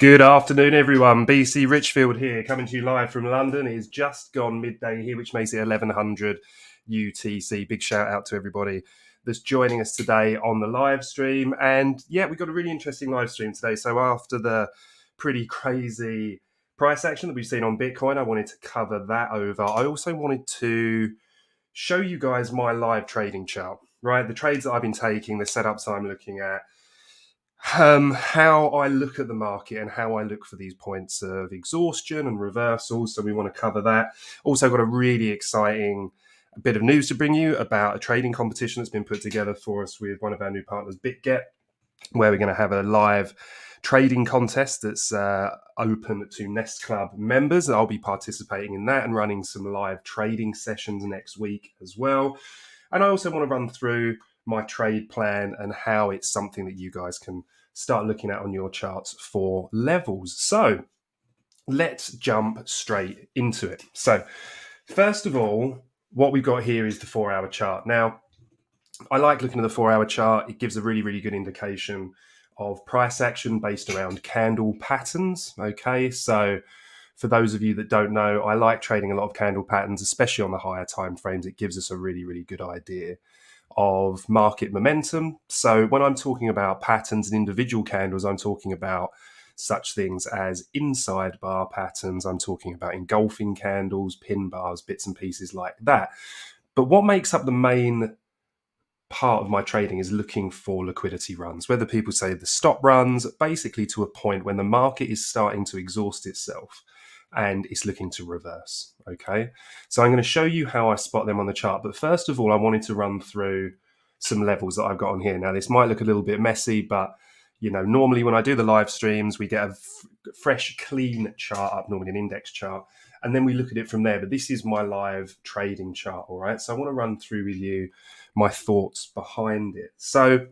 Good afternoon, everyone. BC Richfield here, coming to you live from London. It is just gone midday here, which makes it 1100 UTC. Big shout out to everybody that's joining us today on the live stream. And yeah, we've got a really interesting live stream today. So after the pretty crazy price action that we've seen on Bitcoin, I wanted to cover that over. I also wanted to show you guys my live trading chart, right? The trades that I've been taking, the setups I'm looking at, how I look at the market and how I look for these points of exhaustion and reversals. So we want to cover that. Also got a really exciting bit of news to bring you about a trading competition that's been put together for us with one of our new partners, BitGet, where we're going to have a live trading contest that's open to Nest Club members. I'll be participating in that and running some live trading sessions next week as well. And I also want to run through my trade plan and how it's something that you guys can start looking at on your charts for levels. So let's jump straight into it. So first of all, what we've got here is the 4-hour chart. Now, I like looking at the 4-hour chart. It gives a really, really good indication of price action based around candle patterns. Okay, so for those of you that don't know, I like trading a lot of candle patterns, especially on the higher time frames. It gives us a really, really good idea of market momentum. So when I'm talking about patterns and individual candles, I'm talking about such things as inside bar patterns. I'm talking about engulfing candles, pin bars, bits and pieces like that. But what makes up the main part of my trading is looking for liquidity runs, whether people say the stop runs, basically to a point when the market is starting to exhaust itself and it's looking to reverse. Okay, so I'm going to show you how I spot them on the chart. But first of all, I wanted to run through some levels that I've got on here. Now, this might look a little bit messy, but you know, normally when I do the live streams, we get a fresh, clean chart up, normally an index chart, and then we look at it from there. But this is my live trading chart, all right? So I want to run through with you my thoughts behind it. So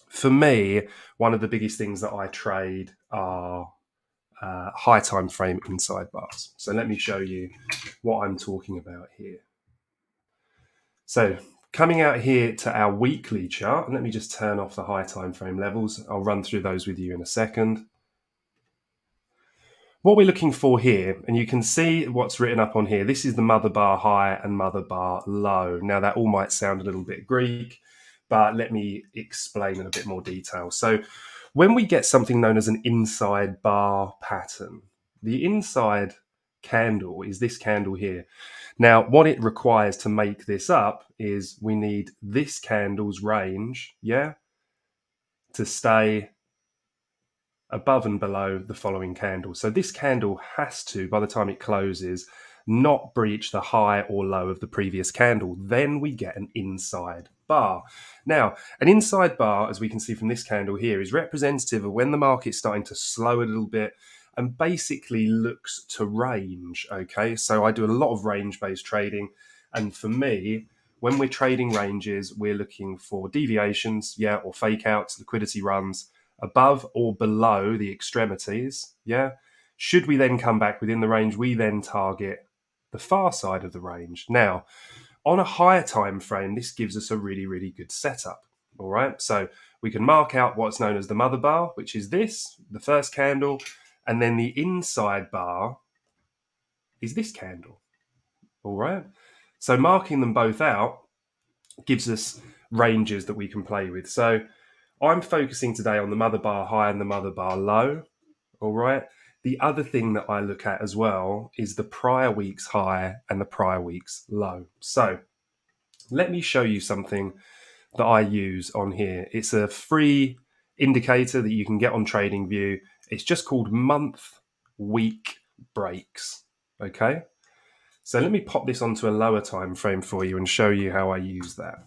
for me, one of the biggest things that I trade are high time frame inside bars. So let me show you what I'm talking about here. So coming out here to our weekly chart, and let me just turn off the high time frame levels. I'll run through those with you in a second. What we're looking for here, and you can see what's written up on here, this is the mother bar high and mother bar low. Now that all might sound a little bit Greek, but let me explain in a bit more detail. So when we get something known as an inside bar pattern, the inside candle is this candle here. Now, what it requires to make this up is we need this candle's range, to stay above and below the following candle. So this candle has to, by the time it closes, not breach the high or low of the previous candle. Then we get an inside bar. Now, an inside bar, as we can see from this candle here, is representative of when the market's starting to slow a little bit and basically looks to range, okay? So I do a lot of range-based trading, and for me, when we're trading ranges, we're looking for deviations, or fake outs, liquidity runs, above or below the extremities, Should we then come back within the range, we then target the far side of the range. Now, on a higher time frame, this gives us a really, really good setup, all right? So we can mark out what's known as the mother bar, which is this, the first candle, and then the inside bar is this candle, all right? So marking them both out gives us ranges that we can play with. So I'm focusing today on the mother bar high and the mother bar low, all right? The other thing that I look at as well is the prior week's high and the prior week's low. So let me show you something that I use on here. It's a free indicator that you can get on TradingView. It's just called month week breaks, okay? So let me pop this onto a lower time frame for you and show you how I use that.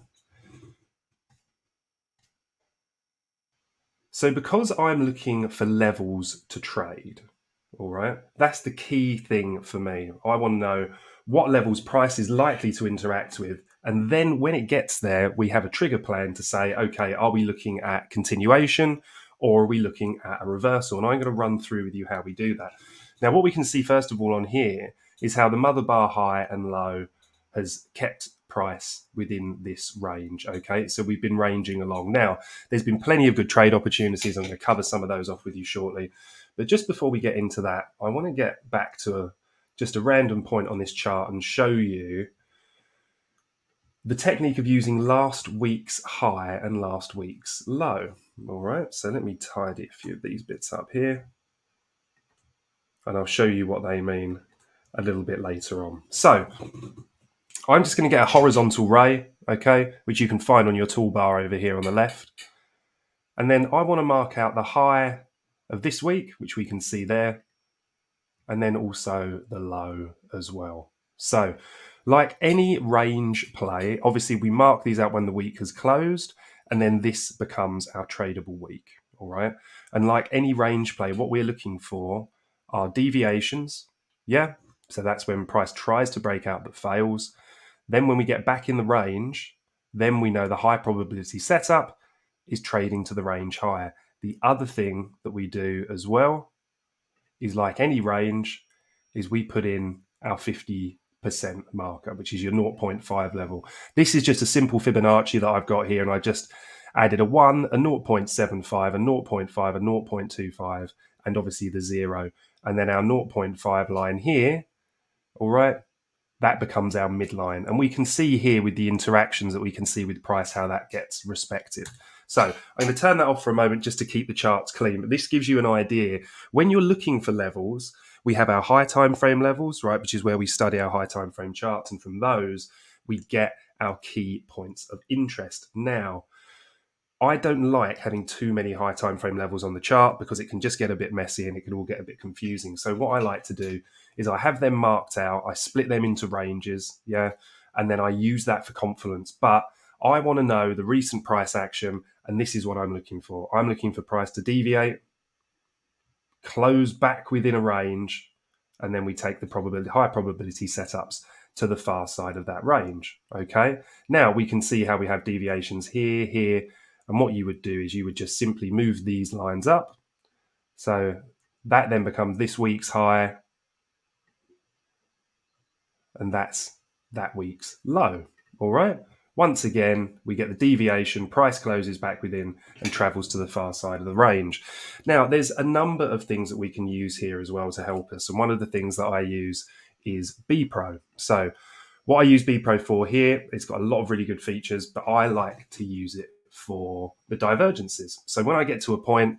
So because I'm looking for levels to trade, all right, that's the key thing for me. I want to know what levels price is likely to interact with. And then when it gets there, we have a trigger plan to say, okay, are we looking at continuation or are we looking at a reversal? And I'm going to run through with you how we do that. Now, what we can see first of all on here is how the mother bar high and low has kept price within this range, okay? So we've been ranging along. Now, there's been plenty of good trade opportunities. I'm going to cover some of those off with you shortly. But just before we get into that, I want to get back to just a random point on this chart and show you the technique of using last week's high and last week's low. All right, so let me tidy a few of these bits up here, and I'll show you what they mean a little bit later on. So I'm just going to get a horizontal ray, okay, which you can find on your toolbar over here on the left. And then I want to mark out the high of this week, which we can see there, and then also the low as well. So like any range play, obviously we mark these out when the week has closed, and then this becomes our tradable week, all right? And like any range play, what we're looking for are deviations, yeah? So that's when price tries to break out but fails. Then when we get back in the range, then we know the high probability setup is trading to the range higher. The other thing that we do as well is, like any range, is we put in our 50% marker, which is your 0.5 level. This is just a simple Fibonacci that I've got here, and I just added a 1, a 0.75, a 0.5, a 0.25, and obviously the 0. And then our 0.5 line here, all right, that becomes our midline. And we can see here with the interactions that we can see with price how that gets respected. So I'm going to turn that off for a moment just to keep the charts clean. But this gives you an idea. When you're looking for levels, we have our high time frame levels, right, which is where we study our high time frame charts. And from those, we get our key points of interest. Now, I don't like having too many high time frame levels on the chart because it can just get a bit messy and it can all get a bit confusing. So what I like to do is I have them marked out, I split them into ranges, yeah, and then I use that for confluence. But I want to know the recent price action, and this is what I'm looking for. I'm looking for price to deviate, close back within a range, and then we take the high probability setups to the far side of that range, okay? Now we can see how we have deviations here, here, and what you would do is you would just simply move these lines up. So that then becomes this week's high, and that's that week's low, all right? Once again, we get the deviation, price closes back within and travels to the far side of the range. Now, there's a number of things that we can use here as well to help us. And one of the things that I use is BPro. So what I use BPro for here, it's got a lot of really good features, but I like to use it for the divergences. So when I get to a point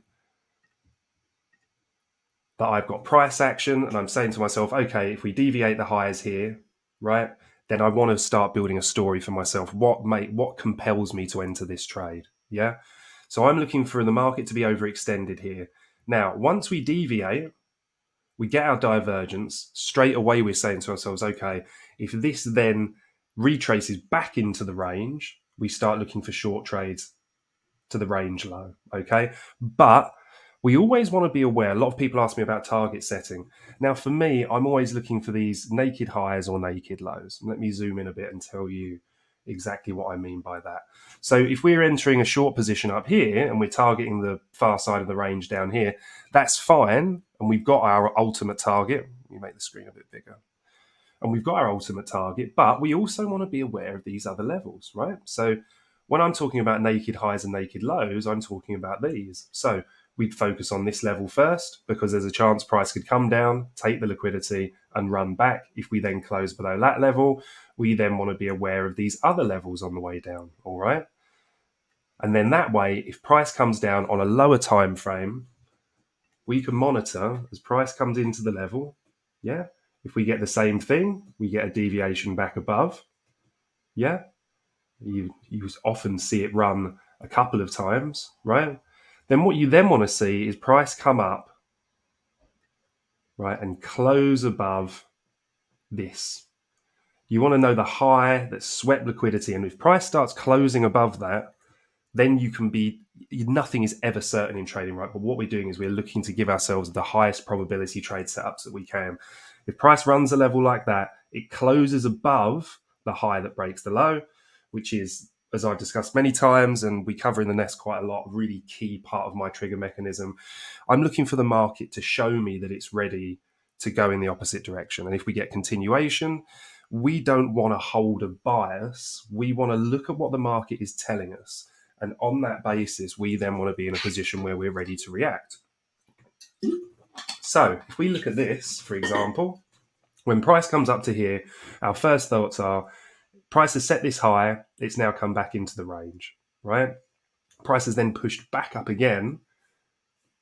that I've got price action and I'm saying to myself, okay, if we deviate the highs here, right, then I want to start building a story for myself. What compels me to enter this trade? Yeah. So I'm looking for the market to be overextended here. Now, once we deviate, we get our divergence. Straight away, we're saying to ourselves, okay, if this then retraces back into the range, we start looking for short trades to the range low. Okay. But we always want to be aware. A lot of people ask me about target setting. Now, for me, I'm always looking for these naked highs or naked lows. Let me zoom in a bit and tell you exactly what I mean by that. So if we're entering a short position up here and we're targeting the far side of the range down here, that's fine. And we've got our ultimate target. Let me make the screen a bit bigger. And we've got our ultimate target, but we also want to be aware of these other levels, right? So when I'm talking about naked highs and naked lows, I'm talking about these. So we'd focus on this level first because there's a chance price could come down, take the liquidity and run back. If we then close below that level, we then want to be aware of these other levels on the way down, all right? And then that way, if price comes down on a lower time frame, we can monitor as price comes into the level, yeah? If we get the same thing, we get a deviation back above, yeah? You often see it run a couple of times, right? Then what you then want to see is price come up, right, and close above this. You want to know the high that swept liquidity. And if price starts closing above that, then you can nothing is ever certain in trading, right? But what we're doing is we're looking to give ourselves the highest probability trade setups that we can. If price runs a level like that, it closes above the high that breaks the low, which is, as I've discussed many times, and we cover in the nest quite a lot, a really key part of my trigger mechanism. I'm looking for the market to show me that it's ready to go in the opposite direction. And if we get continuation, we don't want to hold a bias. We want to look at what the market is telling us. And on that basis, we then want to be in a position where we're ready to react. So if we look at this, for example, when price comes up to here, our first thoughts are price has set this high, it's now come back into the range, right? Price has then pushed back up again,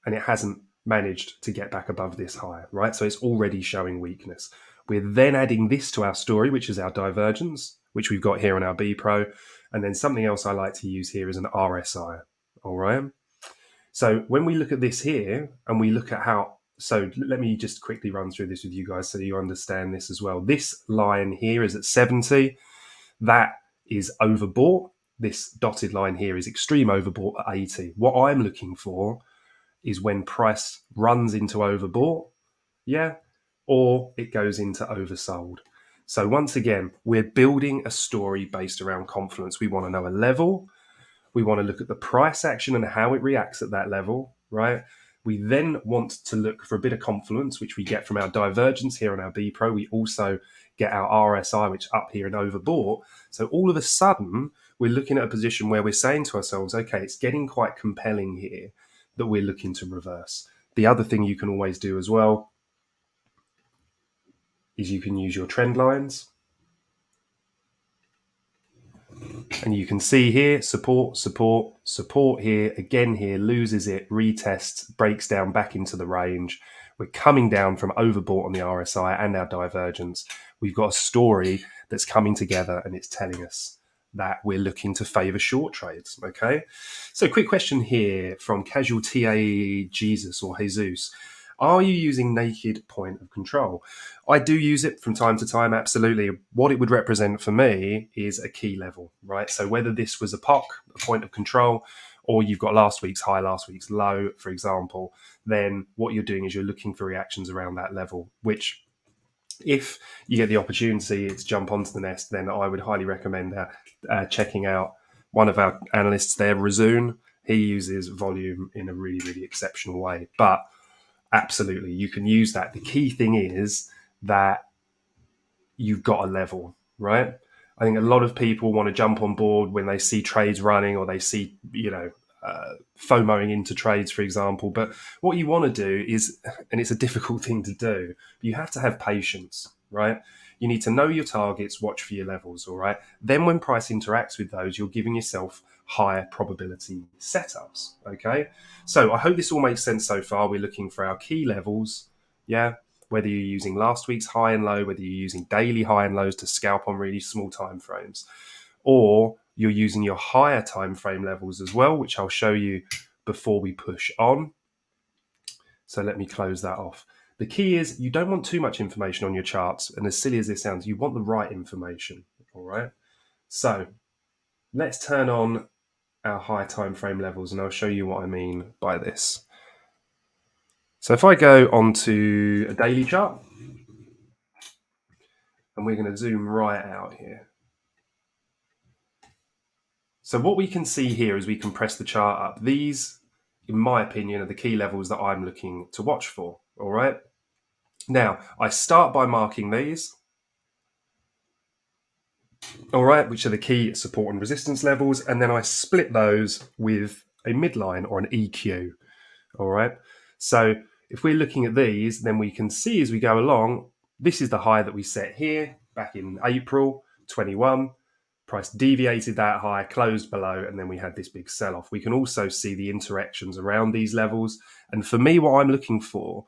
and it hasn't managed to get back above this high, right? So it's already showing weakness. We're then adding this to our story, which is our divergence, which we've got here on our B Pro. And then something else I like to use here is an RSI, all right? So when we look at this here and we look at how, so let me just quickly run through this with you guys so you understand this as well. This line here is at 70. That is overbought. This dotted line here is extreme overbought at 80. What I'm looking for is when price runs into overbought, yeah, or it goes into oversold. So once again, we're building a story based around confluence. We want to know a level. We want to look at the price action and how it reacts at that level, right? We then want to look for a bit of confluence, which we get from our divergence here on our B Pro. We also get our RSI, which up here and overbought. So all of a sudden, we're looking at a position where we're saying to ourselves, okay, it's getting quite compelling here that we're looking to reverse. The other thing you can always do as well is you can use your trend lines. And you can see here, support, support, support here, again here, loses it, retests, breaks down back into the range. We're coming down from overbought on the RSI and our divergence. We've got a story that's coming together and it's telling us that we're looking to favor short trades, okay? So quick question here from Casual TA Jesus or Jesus. Are you using naked point of control? I do use it from time to time, absolutely. What it would represent for me is a key level, right? So whether this was a POC, a point of control, or you've got last week's high, last week's low, for example, then what you're doing is you're looking for reactions around that level, which if you get the opportunity to jump onto the nest, then I would highly recommend checking out one of our analysts there, Razoon. He uses volume in a really, really exceptional way. But absolutely, you can use that. The key thing is that you've got a level, right? I think a lot of people want to jump on board when they see trades running or they see, FOMOing into trades, for example. But what you want to do is, and it's a difficult thing to do, you have to have patience, right? You need to know your targets, watch for your levels, all right? Then when price interacts with those, you're giving yourself higher probability setups, okay? So I hope this all makes sense so far. We're looking for our key levels, yeah? Whether you're using last week's high and low, whether you're using daily high and lows to scalp on really small time frames, or you're using your higher time frame levels as well, which I'll show you before we push on. So let me close that off. The key is you don't want too much information on your charts. And as silly as this sounds, you want the right information. All right. So let's turn on our high time frame levels and I'll show you what I mean by this. So if I go onto a daily chart, and we're going to zoom right out here. So what we can see here as we compress the chart up, these, in my opinion, are the key levels that I'm looking to watch for, all right? Now, I start by marking these, all right, which are the key support and resistance levels, and then I split those with a midline or an EQ, all right? So if we're looking at these, then we can see as we go along, this is the high that we set here back in April 21. Price deviated that high, closed below, and then we had this big sell-off. We can also see the interactions around these levels. And for me, what I'm looking for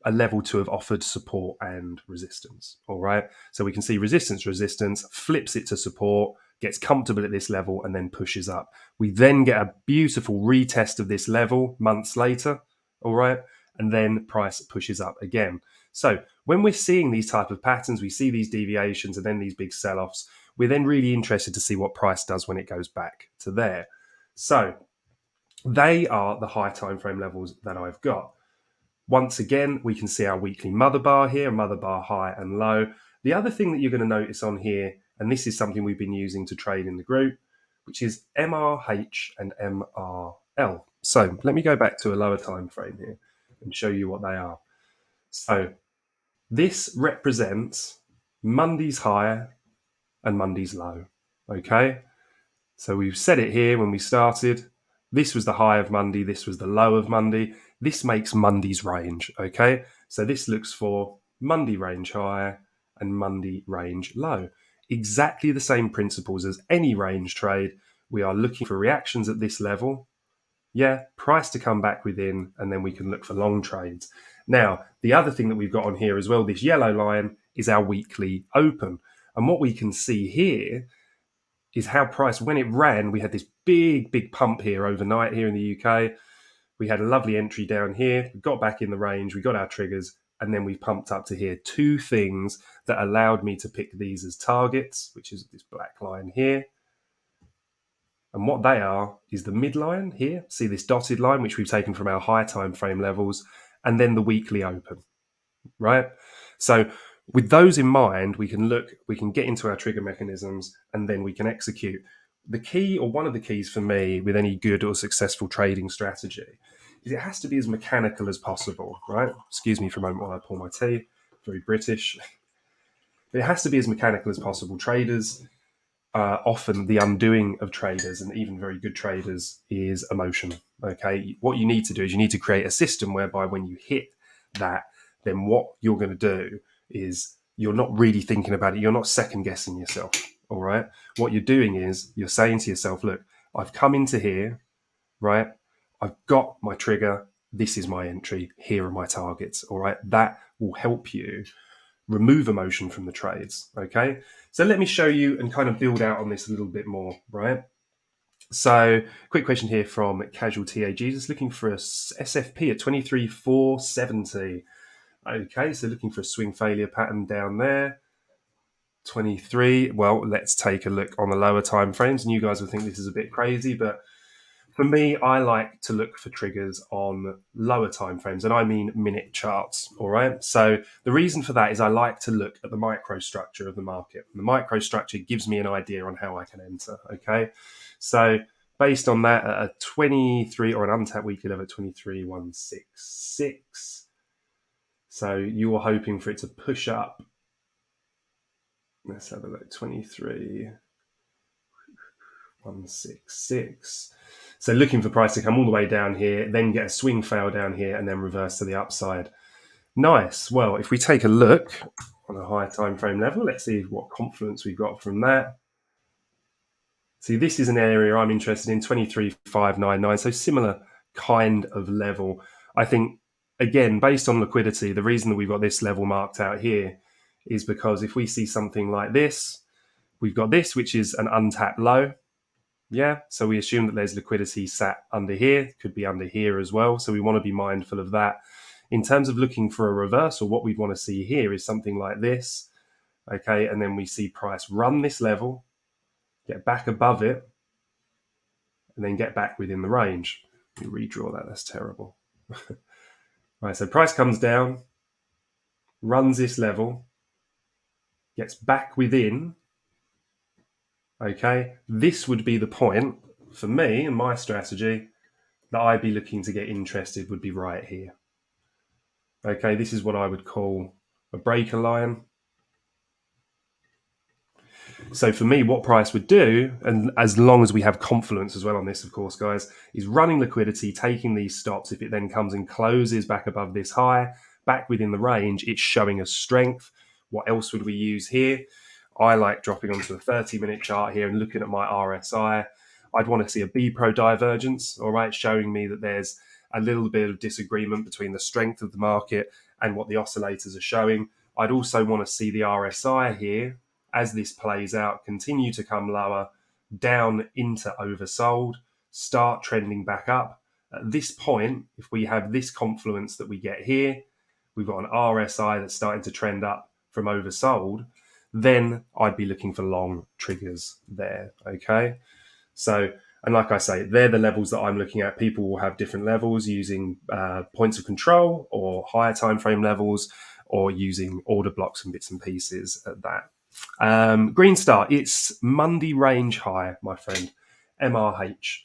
a level to have offered support and resistance. All right. So we can see resistance, flips it to support, gets comfortable at this level, and then pushes up. We then get a beautiful retest of this level months later. All right. And then price pushes up again. So when we're seeing these type of patterns, we see these deviations and then these big sell-offs, we're then really interested to see what price does when it goes back to there. So they are the high time frame levels that I've got. Once again, we can see our weekly mother bar here, mother bar high and low. The other thing that you're going to notice on here, and this is something we've been using to trade in the group, which is MRH and MRL. So let me go back to a lower time frame here and show you what they are. So this represents Monday's high and Monday's low, okay? So we've set it here when we started. This was the high of Monday, this was the low of Monday. This makes Monday's range, okay? So this looks for Monday range high and Monday range low. Exactly the same principles as any range trade. We are looking for reactions at this level. Yeah, price to come back within, and then we can look for long trades. Now, the other thing that we've got on here as well, this yellow line, is our weekly open. And what we can see here is how price, when it ran, we had this big pump here overnight here in the UK. We had a lovely entry down here. We got back in the range. We got our triggers. And then we pumped up to here. Two things that allowed me to pick these as targets, which is this black line here. And what they are is the midline here. See this dotted line, which we've taken from our high time frame levels, and then the weekly open, right? So with those in mind, we can get into our trigger mechanisms, and then we can execute. The key, or one of the keys for me with any good or successful trading strategy, is it has to be as mechanical as possible, right? Excuse me for a moment while I pour my tea. Very British. But it has to be as mechanical as possible. Traders, often the undoing of traders, and even very good traders, is emotion. Okay, what you need to do is you need to create a system whereby when you hit that, then what you're going to do is you're not really thinking about it. You're not second guessing yourself. All right. What you're doing is you're saying to yourself, look, I've come into here, right? I've got my trigger. This is my entry. Here are my targets. All right. That will help you remove emotion from the trades. Okay. So let me show you and kind of build out on this a little bit more, right? So quick question here from Casual TAG, just looking for a SFP at 23,470. Okay, so looking for a swing failure pattern down there. 23. Well, let's take a look on the lower time frames, and you guys will think this is a bit crazy, but for me, I like to look for triggers on lower time frames, and I mean minute charts. All right. So the reason for that is I like to look at the microstructure of the market. The microstructure gives me an idea on how I can enter. Okay. So based on that, a 23 or an untapped weekly level at 23,166. So you were hoping for it to push up. Let's have a look. 23,166. So looking for price to come all the way down here, then get a swing fail down here, and then reverse to the upside. Nice. Well, if we take a look on a higher time frame level, let's see what confluence we've got from that. See, this is an area I'm interested in, 23,599. So similar kind of level. I think, again, based on liquidity, the reason that we've got this level marked out here is because if we see something like this, we've got this, which is an untapped low. Yeah, so we assume that there's liquidity sat under here, could be under here as well. So we want to be mindful of that. In terms of looking for a reversal, what we'd want to see here is something like this. Okay, and then we see price run this level, get back above it, and then get back within the range. Let me redraw that, that's terrible. Right, so price comes down, runs this level, gets back within. Okay, this would be the point for me and my strategy that I'd be looking to get interested would be right here. Okay, this is what I would call a breaker line. So for me, what price would do, and as long as we have confluence as well on this, of course, guys, is running liquidity, taking these stops. If it then comes and closes back above this high, back within the range, it's showing us strength. What else would we use here? I like dropping onto a 30-minute chart here and looking at my RSI. I'd want to see a B-Pro divergence, all right, showing me that there's a little bit of disagreement between the strength of the market and what the oscillators are showing. I'd also want to see the RSI here, as this plays out, continue to come lower, down into oversold, start trending back up. At this point, if we have this confluence that we get here, we've got an RSI that's starting to trend up from oversold, then I'd be looking for long triggers there, okay? So, and like I say, they're the levels that I'm looking at. People will have different levels using points of control or higher time frame levels, or using order blocks and bits and pieces at that. Green Star, it's Monday range high, my friend, MRH.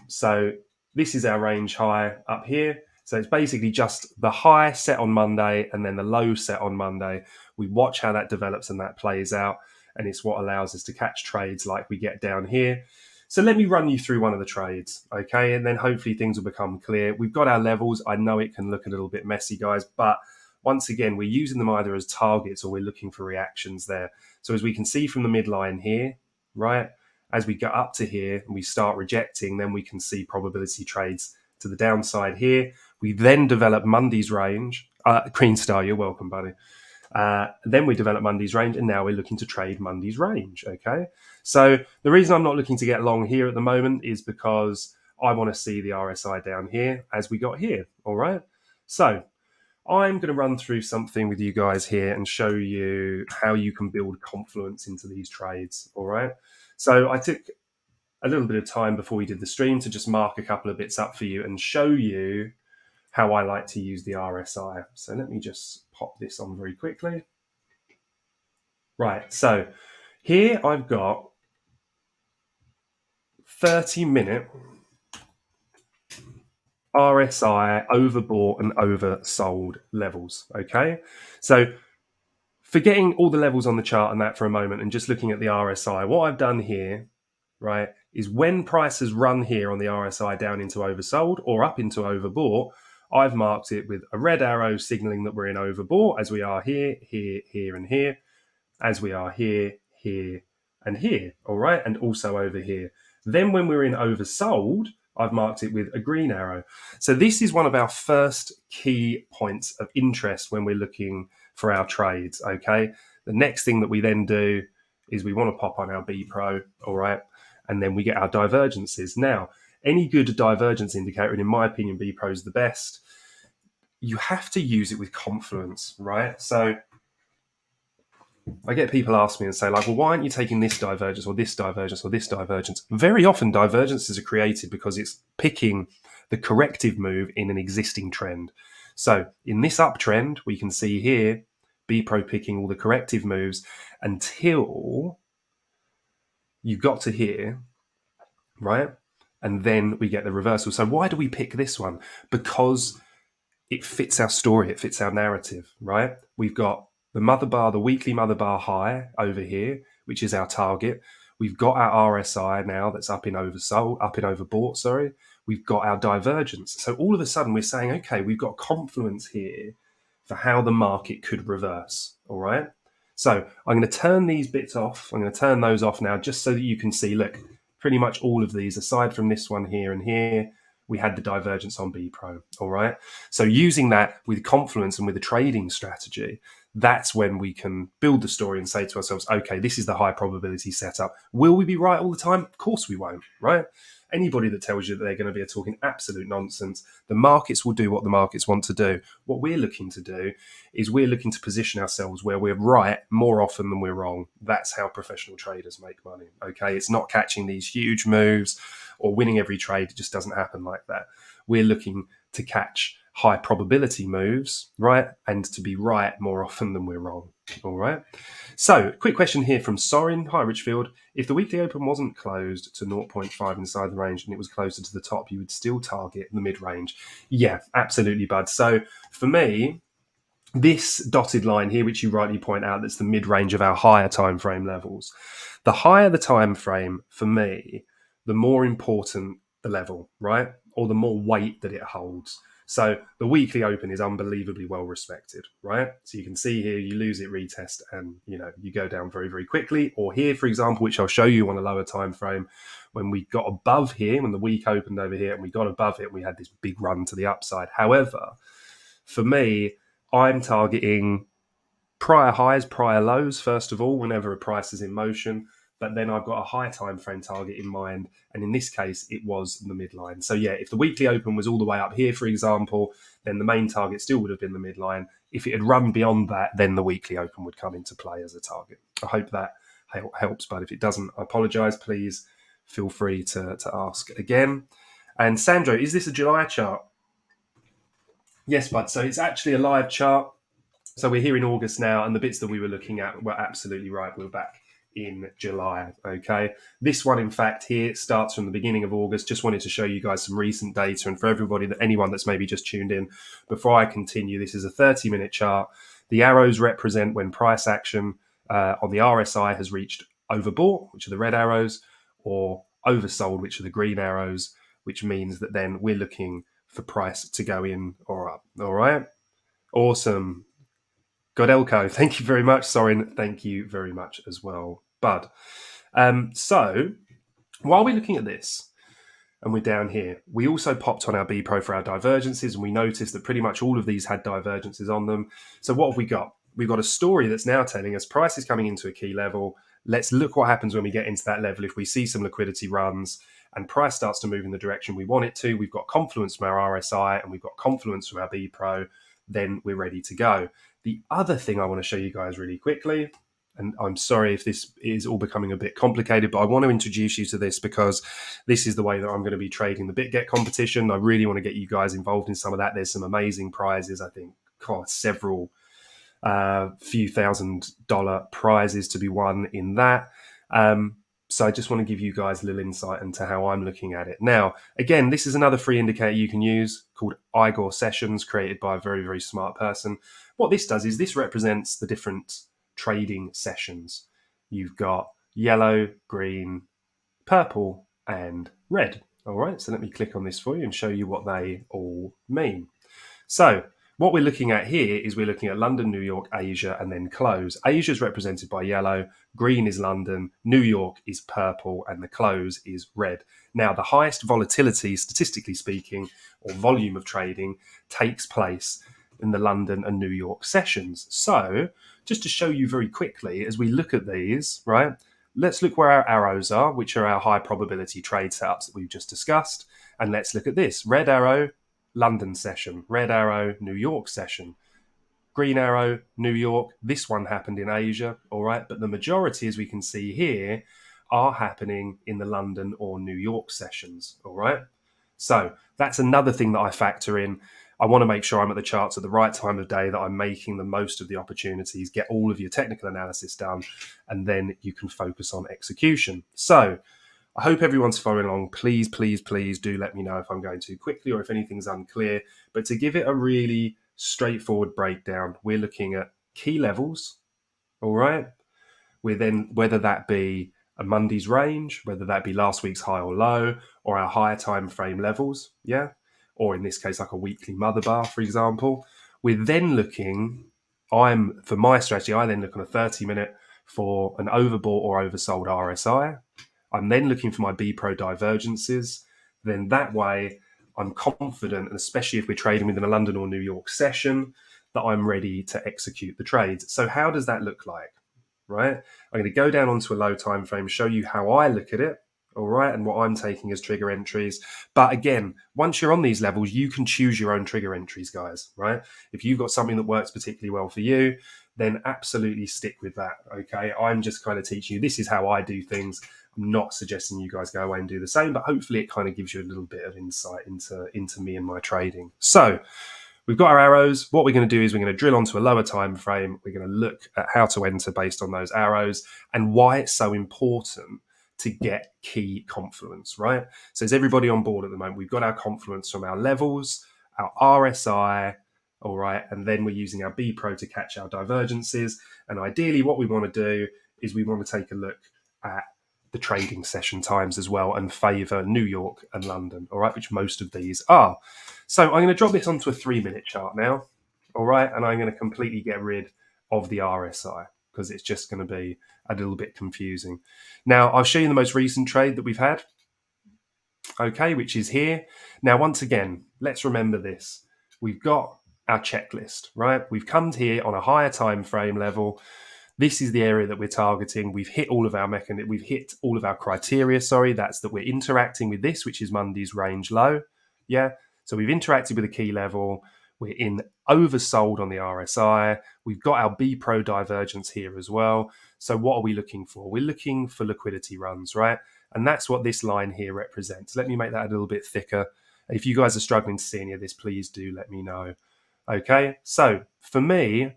So this is our range high up here. So it's basically just the high set on Monday and then the low set on Monday. We watch how that develops and that plays out. And it's what allows us to catch trades like we get down here. So let me run you through one of the trades, okay? And then hopefully things will become clear. We've got our levels. I know it can look a little bit messy, guys, but once again, we're using them either as targets or we're looking for reactions there. So as we can see from the midline here, right, as we go up to here and we start rejecting, then we can see probability trades to the downside here. We then develop Monday's range. Green Star, you're welcome, buddy. Then we develop Monday's range, and now we're looking to trade Monday's range, okay? So the reason I'm not looking to get long here at the moment is because I want to see the RSI down here as we got here, all right? So I'm going to run through something with you guys here and show you how you can build confluence into these trades, all right? So I took a little bit of time before we did the stream to just mark a couple of bits up for you and show you how I like to use the RSI. So let me just pop this on very quickly. Right, so here I've got 30-minute RSI overbought and oversold levels, okay? So forgetting all the levels on the chart and that for a moment and just looking at the RSI, what I've done here, right, is when prices run here on the RSI down into oversold or up into overbought, I've marked it with a red arrow signaling that we're in overbought as we are here, here, here, and here, as we are here, here, and here, all right, and also over here. Then when we're in oversold, I've marked it with a green arrow. So this is one of our first key points of interest when we're looking for our trades, okay? The next thing that we then do is we want to pop on our B Pro, all right, and then we get our divergences. Now, any good divergence indicator, and in my opinion, B Pro is the best, you have to use it with confluence, right? So I get people ask me and say, like, well, why aren't you taking this divergence or this divergence or this divergence? Very often divergences are created because it's picking the corrective move in an existing trend. So in this uptrend, we can see here, B Pro picking all the corrective moves until you got to here, right? And then we get the reversal. So why do we pick this one? Because it fits our story, it fits our narrative, right? We've got the mother bar, the weekly mother bar high over here, which is our target. We've got our RSI now that's up in overbought, sorry. We've got our divergence. So all of a sudden we're saying, okay, we've got confluence here for how the market could reverse, all right? So I'm going to turn these bits off. I'm going to turn those off now just so that you can see, look, pretty much all of these, aside from this one here and here, we had the divergence on B Pro, all right? So using that with confluence and with a trading strategy, that's when we can build the story and say to ourselves, okay, this is the high probability setup. Will we be right all the time? Of course we won't, right? Anybody that tells you that they're going to be talking absolute nonsense, the markets will do what the markets want to do. What we're looking to do is we're looking to position ourselves where we're right more often than we're wrong. That's how professional traders make money, okay? It's not catching these huge moves or winning every trade. It just doesn't happen like that. We're looking to catch high probability moves, right? And to be right more often than we're wrong, all right? So, quick question here from Sorin. Hi, Richfield. If the weekly open wasn't closed to 0.5 inside the range and it was closer to the top, you would still target the mid-range? Yeah, absolutely, bud. So, for me, this dotted line here, which you rightly point out, that's the mid-range of our higher time frame levels. The higher the time frame, for me, the more important the level, right? Or the more weight that it holds. So the weekly open is unbelievably well respected, right? So you can see here, you lose it, retest, and you go down very, very quickly. Or here, for example, which I'll show you on a lower time frame, when we got above here, when the week opened over here and we got above it, we had this big run to the upside. However, for me, I'm targeting prior highs, prior lows, first of all, whenever a price is in motion. But then I've got a high time frame target in mind. And in this case, it was the midline. So yeah, if the weekly open was all the way up here, for example, then the main target still would have been the midline. If it had run beyond that, then the weekly open would come into play as a target. I hope that helps. But if it doesn't, I apologize. Please feel free to ask again. And Sandro, is this a July chart? Yes, bud. So it's actually a live chart. So we're here in August now, and the bits that we were looking at were absolutely right. We're back in July, okay? This one, in fact, here starts from the beginning of August. Just wanted to show you guys some recent data, and for everybody, anyone that's maybe just tuned in, before I continue, this is a 30-minute chart. The arrows represent when price action on the RSI has reached overbought, which are the red arrows, or oversold, which are the green arrows, which means that then we're looking for price to go in or up. All right. Awesome. Godelko, thank you very much. Sorin, thank you very much as well. Bud. So while we're looking at this, and we're down here, we also popped on our B Pro for our divergences, and we noticed that pretty much all of these had divergences on them. So what have we got? We've got a story that's now telling us price is coming into a key level. Let's look what happens when we get into that level. If we see some liquidity runs and price starts to move in the direction we want it to, we've got confluence from our RSI and we've got confluence from our B Pro, then we're ready to go. The other thing I want to show you guys really quickly, and I'm sorry if this is all becoming a bit complicated, but I want to introduce you to this because this is the way that I'm going to be trading the BitGet competition. I really want to get you guys involved in some of that. There's some amazing prizes. I think several few $1,000 prizes to be won in that. So I just want to give you guys a little insight into how I'm looking at it. Now, again, this is another free indicator you can use called Igor Sessions, created by a very, very smart person. What this does is this represents the different trading sessions. You've got yellow, green, purple, and red. All right, so let me click on this for you and show you what they all mean. So what we're looking at here is we're looking at London, New York, Asia, and then close. Asia is represented by yellow, green is London, New York is purple, and the close is red. Now, the highest volatility, statistically speaking, or volume of trading takes place in the London and New York sessions. So just to show you very quickly, as we look at these, right, let's look where our arrows are, which are our high probability trade setups that we've just discussed. And let's look at this. Red arrow, London session. Red arrow, New York session. Green arrow, New York. This one happened in Asia, all right? But the majority, as we can see here, are happening in the London or New York sessions, all right? So that's another thing that I factor in. I want to make sure I'm at the charts at the right time of day, that I'm making the most of the opportunities, get all of your technical analysis done, and then you can focus on execution. So I hope everyone's following along. Please, please, please do let me know if I'm going too quickly or if anything's unclear. But to give it a really straightforward breakdown, we're looking at key levels, all right? We're then, whether that be a Monday's range, whether that be last week's high or low, or our higher time frame levels, yeah? Or in this case, like a weekly mother bar, for example. We're then looking, for my strategy, I then look on a 30-minute for an overbought or oversold RSI. I'm then looking for my B Pro divergences. Then that way, I'm confident, and especially if we're trading within a London or New York session, that I'm ready to execute the trades. So how does that look like? Right? I'm going to go down onto a low time frame, show you how I look at it, all right, and what I'm taking as trigger entries. But again, once you're on these levels, you can choose your own trigger entries, guys, right? If you've got something that works particularly well for you, then absolutely stick with that, okay? I'm just kind of teaching you, this is how I do things. I'm not suggesting you guys go away and do the same, but hopefully it kind of gives you a little bit of insight into me and my trading. So we've got our arrows. What we're going to do is we're going to drill onto a lower time frame. We're going to look at how to enter based on those arrows and why it's so important to get key confluence, right? So is everybody on board at the moment? We've got our confluence from our levels, our RSI, all right, and then we're using our B Pro to catch our divergences. And ideally what we want to do is we want to take a look at the trading session times as well and favor New York and London, all right, which most of these are. So I'm going to drop this onto a 3-minute chart now, all right, and I'm going to completely get rid of the RSI because it's just going to be a little bit confusing. Now, I'll show you the most recent trade that we've had, okay, which is here. Now, once again, let's remember this. We've got our checklist, right? We've come here on a higher time frame level. This is the area that we're targeting. We've hit all of our we've hit all of our criteria, that's that we're interacting with this, which is Monday's range low. Yeah. So we've interacted with a key level. We're in oversold on the RSI. We've got our B Pro divergence here as well. So what are we looking for? We're looking for liquidity runs, right? And that's what this line here represents. Let me make that a little bit thicker. If you guys are struggling to see any of this, please do let me know. Okay. So for me,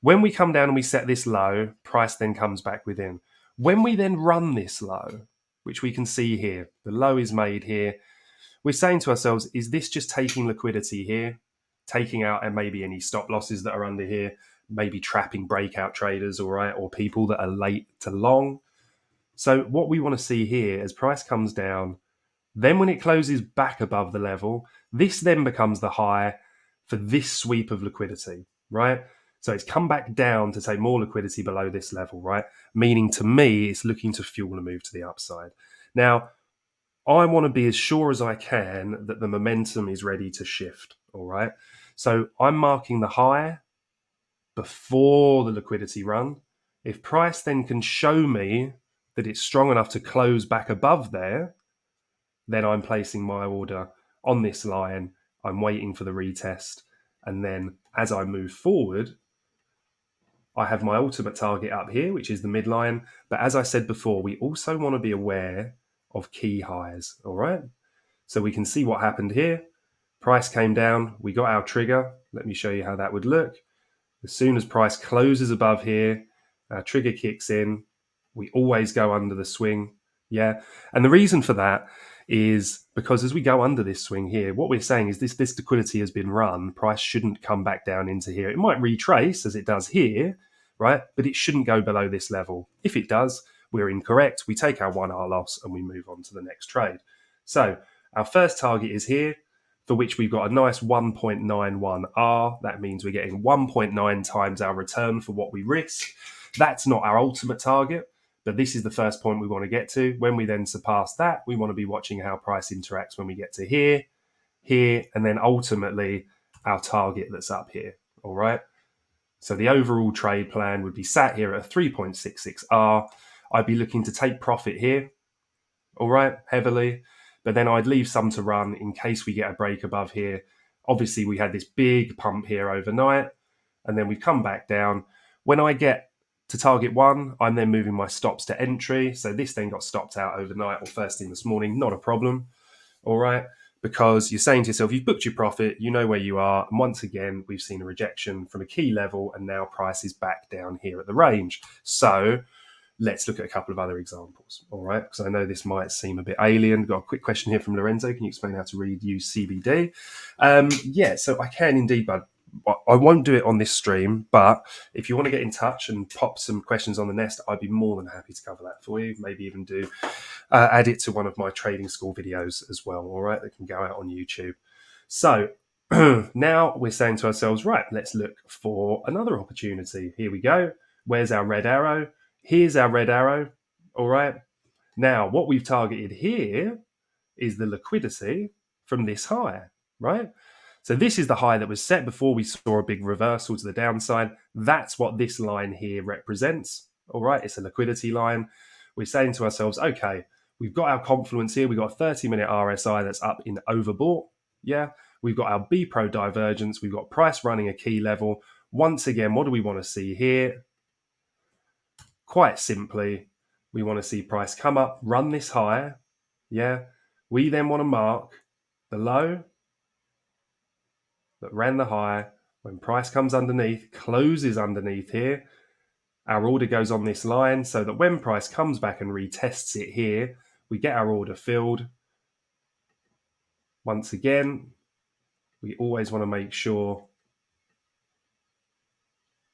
when we come down and we set this low, price then comes back within. When we then run this low, which we can see here, the low is made here, we're saying to ourselves, is this just taking liquidity here, taking out and maybe any stop losses that are under here, maybe trapping breakout traders, all right, or people that are late to long? So what we want to see here as price comes down, then when it closes back above the level, this then becomes the high for this sweep of liquidity, right? So it's come back down to take more liquidity below this level, right? Meaning to me, it's looking to fuel a move to the upside. Now, I want to be as sure as I can that the momentum is ready to shift, all right? So I'm marking the high before the liquidity run. If price then can show me that it's strong enough to close back above there, then I'm placing my order on this line. I'm waiting for the retest. And then as I move forward, I have my ultimate target up here, which is the midline. But as I said before, we also want to be aware of key highs. All right. So we can see what happened here. Price came down. We got our trigger. Let me show you how that would look. As soon as price closes above here, our trigger kicks in. We always go under the swing. Yeah. And the reason for that is because as we go under this swing here, what we're saying is this liquidity has been run. Price shouldn't come back down into here. It might retrace as it does here, right? But it shouldn't go below this level. If it does, we're incorrect. We take our 1R loss and we move on to the next trade. So our first target is here, for which we've got a nice 1.91R. That means we're getting 1.9 times our return for what we risk. That's not our ultimate target, but this is the first point we want to get to. When we then surpass that, we want to be watching how price interacts when we get to here, here, and then ultimately our target that's up here. All right. So the overall trade plan would be sat here at a 3.66R. I'd be looking to take profit here, all right, heavily, but then I'd leave some to run in case we get a break above here. Obviously, we had this big pump here overnight, and then we've come back down. When I get to target one, I'm then moving my stops to entry. So this then got stopped out overnight or first thing this morning, not a problem, all right? Because you're saying to yourself, you've booked your profit, you know where you are. And once again, we've seen a rejection from a key level, and now price is back down here at the range. So let's look at a couple of other examples, all right? Because I know this might seem a bit alien. Got a quick question here from Lorenzo. Can you explain how to read use CBD? Yeah, so I can indeed, bud. I won't do it on this stream, but if you want to get in touch and pop some questions on the nest, I'd be more than happy to cover that for you. Maybe even do add it to one of my trading school videos as well, all right? That can go out on YouTube. So now we're saying to ourselves, right, let's look for another opportunity. Here we go. Where's our red arrow? Here's our red arrow, all right? Now, what we've targeted here is the liquidity from this high, right? So this is the high that was set before we saw a big reversal to the downside. That's what this line here represents, all right? It's a liquidity line. We're saying to ourselves, okay, we've got our confluence here. We've got a 30-minute RSI that's up in overbought, yeah? We've got our B Pro divergence. We've got price running a key level. Once again, what do we want to see here? Quite simply, we want to see price come up, run this higher, yeah? We then want to mark the low that ran the high. When price comes underneath, closes underneath here, our order goes on this line so that when price comes back and retests it here, we get our order filled. Once again, we always want to make sure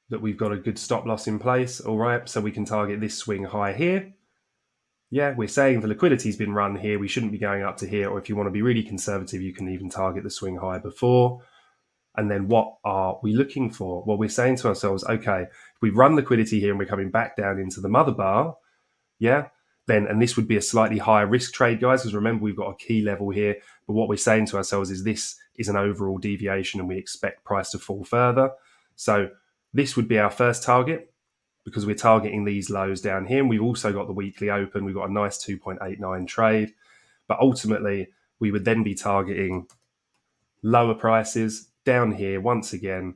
that we've got a good stop loss in place, all right? So we can target this swing high here. Yeah, we're saying the liquidity's been run here. We shouldn't be going up to here. Or if you want to be really conservative, you can even target the swing high before. And then what are we looking for? Well, we're saying to ourselves, okay, if we run liquidity here and we're coming back down into the mother bar, yeah, then, and this would be a slightly higher risk trade, guys, because remember, we've got a key level here. But what we're saying to ourselves is this is an overall deviation and we expect price to fall further. So this would be our first target because we're targeting these lows down here. And we've also got the weekly open. We've got a nice 2.89 trade. But ultimately, we would then be targeting lower prices down here once again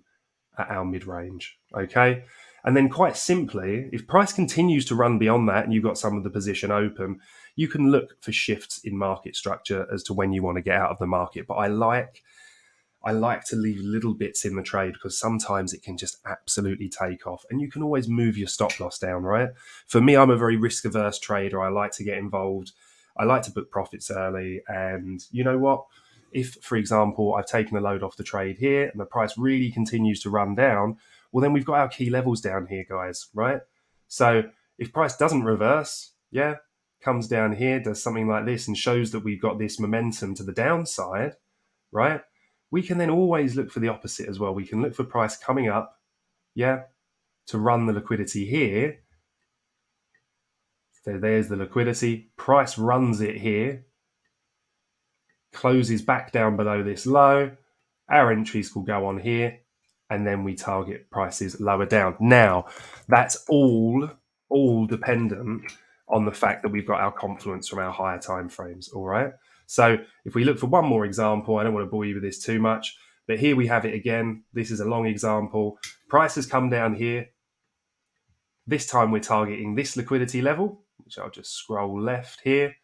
at our mid-range, okay? And then quite simply, if price continues to run beyond that and you've got some of the position open, you can look for shifts in market structure as to when you want to get out of the market. But I like to leave little bits in the trade because sometimes it can just absolutely take off and you can always move your stop loss down, right? For me, I'm a very risk-averse trader. I like to get involved. I like to book profits early. And you know what? If, for example, I've taken a load off the trade here and the price really continues to run down, well, then we've got our key levels down here, guys, right? So if price doesn't reverse, yeah, comes down here, does something like this, and shows that we've got this momentum to the downside, right? We can then always look for the opposite as well. We can look for price coming up, yeah, to run the liquidity here. So there's the liquidity. Price runs it here, closes back down below this low. Our entries will go on here, and then we target prices lower down. Now, that's all dependent on the fact that we've got our confluence from our higher time frames. All right. So if we look for one more example, I don't want to bore you with this too much, but here we have it again. This is a long example. Price has come down here. This time we're targeting this liquidity level, which I'll just scroll left here.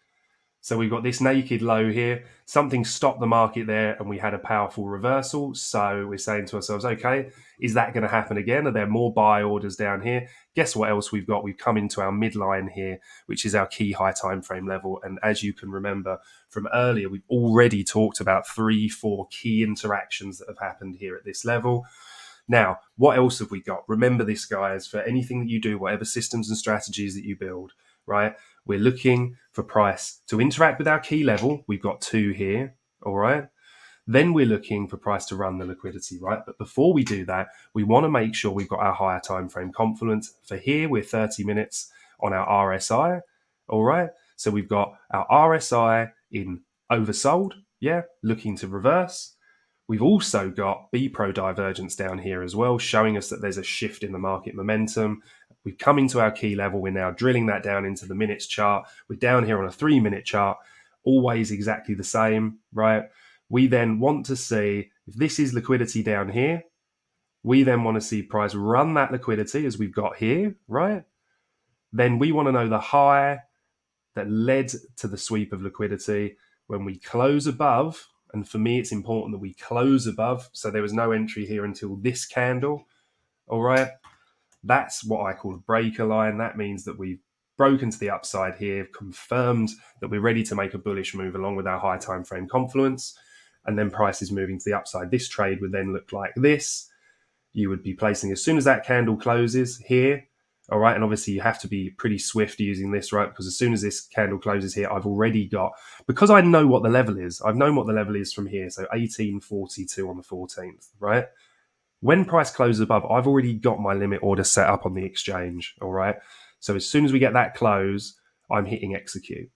So we've got this naked low here. Something stopped the market there and we had a powerful reversal. So we're saying to ourselves, okay, is that going to happen again? Are there more buy orders down here? Guess what else we've got? We've come into our midline here, which is our key high time frame level. And as you can remember from earlier, we've already talked about 3-4 key interactions that have happened here at this level. Now, what else have we got? Remember this, guys, for anything that you do, whatever systems and strategies that you build, right? We're looking for price to interact with our key level. We've got 2 here, all right? Then we're looking for price to run the liquidity, right? But before we do that, we want to make sure we've got our higher time frame confluence. For here, we're 30 minutes on our RSI, all right? So we've got our RSI in oversold, yeah, looking to reverse. We've also got B-Pro divergence down here as well, showing us that there's a shift in the market momentum. We've come into our key level. We're now drilling that down into the minutes chart. We're down here on a 3-minute chart, always exactly the same, right? We then want to see if this is liquidity down here. We then want to see price run that liquidity as we've got here, right? Then we want to know the high that led to the sweep of liquidity. When we close above, and for me, it's important that we close above. So there was no entry here until this candle. All right. That's what I call a breaker line. That means that we've broken to the upside here, confirmed that we're ready to make a bullish move along with our high time frame confluence. And then price is moving to the upside. This trade would then look like this. You would be placing as soon as that candle closes here. All right. And obviously you have to be pretty swift using this, right? Because as soon as this candle closes here, I've already got, because I know what the level is, I've known what the level is from here. So 1842 on the 14th, right? When price closes above, I've already got my limit order set up on the exchange. All right. So as soon as we get that close, I'm hitting execute.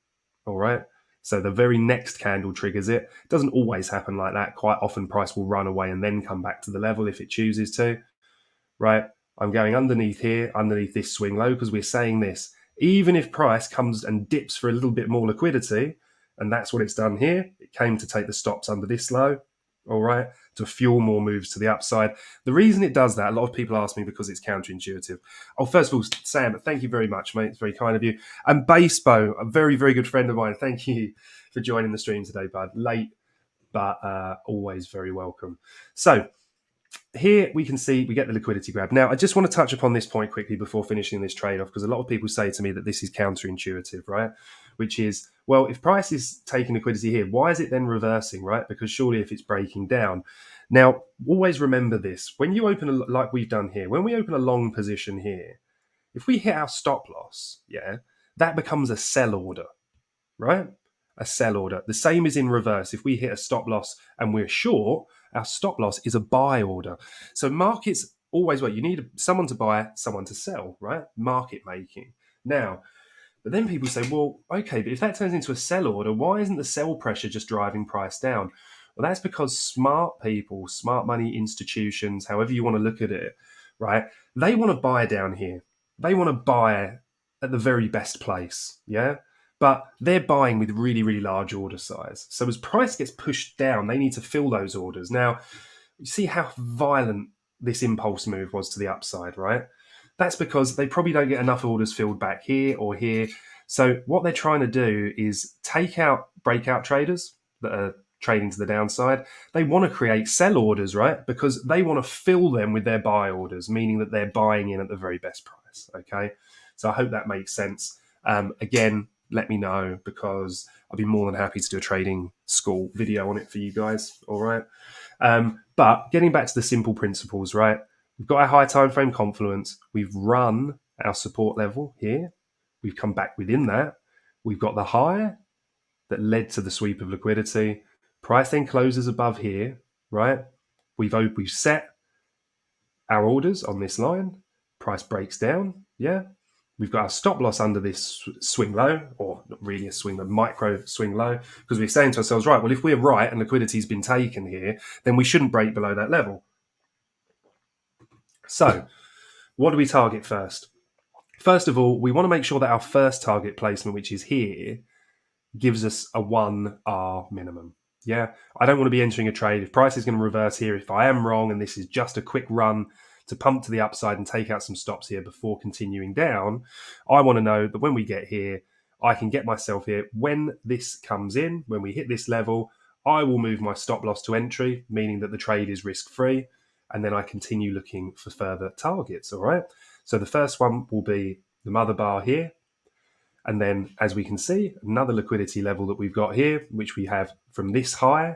All right. So the very next candle triggers it. It doesn't always happen like that. Quite often price will run away and then come back to the level if it chooses to, right? I'm going underneath here, underneath this swing low, because we're saying this. Even if price comes and dips for a little bit more liquidity, and that's what it's done here, it came to take the stops under this low, all right, to fuel more moves to the upside. The reason it does that, a lot of people ask me because it's counterintuitive. Oh, first of all, Sam, thank you very much, mate. It's very kind of you. And Basebo, a very, very good friend of mine. Thank you for joining the stream today, bud. Late, but always very welcome. So, here we can see we get the liquidity grab. Now, I just want to touch upon this point quickly before finishing this trade-off, because a lot of people say to me that this is counterintuitive, right? Which is, well, if price is taking liquidity here, why is it then reversing, right? Because surely if it's breaking down. Now, always remember this. When you open, like we've done here, when we open a long position here, if we hit our stop loss, yeah, that becomes a sell order, right? A sell order. The same is in reverse. If we hit a stop loss and we're short, our stop loss is a buy order. So markets always work. You need someone to buy, someone to sell, right? Market making. Now, but then people say, well, okay, but if that turns into a sell order, why isn't the sell pressure just driving price down? Well, that's because smart people, smart money institutions, however you want to look at it, right? They want to buy down here. They want to buy at the very best place, yeah? But they're buying with really, really large order size. So as price gets pushed down, they need to fill those orders. Now, you see how violent this impulse move was to the upside, right? That's because they probably don't get enough orders filled back here or here. So what they're trying to do is take out breakout traders that are trading to the downside. They want to create sell orders, right? Because they want to fill them with their buy orders, meaning that they're buying in at the very best price, okay? So I hope that makes sense. Again, let me know, because I'll be more than happy to do a trading school video on it for you guys. All right. But getting back to the simple principles, right? We've got our high time frame confluence. We've run our support level here. We've come back within that. We've got the high that led to the sweep of liquidity. Price then closes above here, right? We've set our orders on this line. Price breaks down, yeah. We've got our stop loss under this swing low, or not really a swing, a micro swing low, because we're saying to ourselves, right, well, if we're right and liquidity's been taken here, then we shouldn't break below that level. So, what do we target first? First of all, we want to make sure that our first target placement, which is here, gives us a 1R minimum. Yeah, I don't want to be entering a trade. If price is going to reverse here, if I am wrong and this is just a quick run to pump to the upside and take out some stops here before continuing down, I want to know that when we get here, I can get myself here. When this comes in, when we hit this level, I will move my stop loss to entry, meaning that the trade is risk-free, and then I continue looking for further targets, all right? So the first one will be the mother bar here. And then, as we can see, another liquidity level that we've got here, which we have from this high.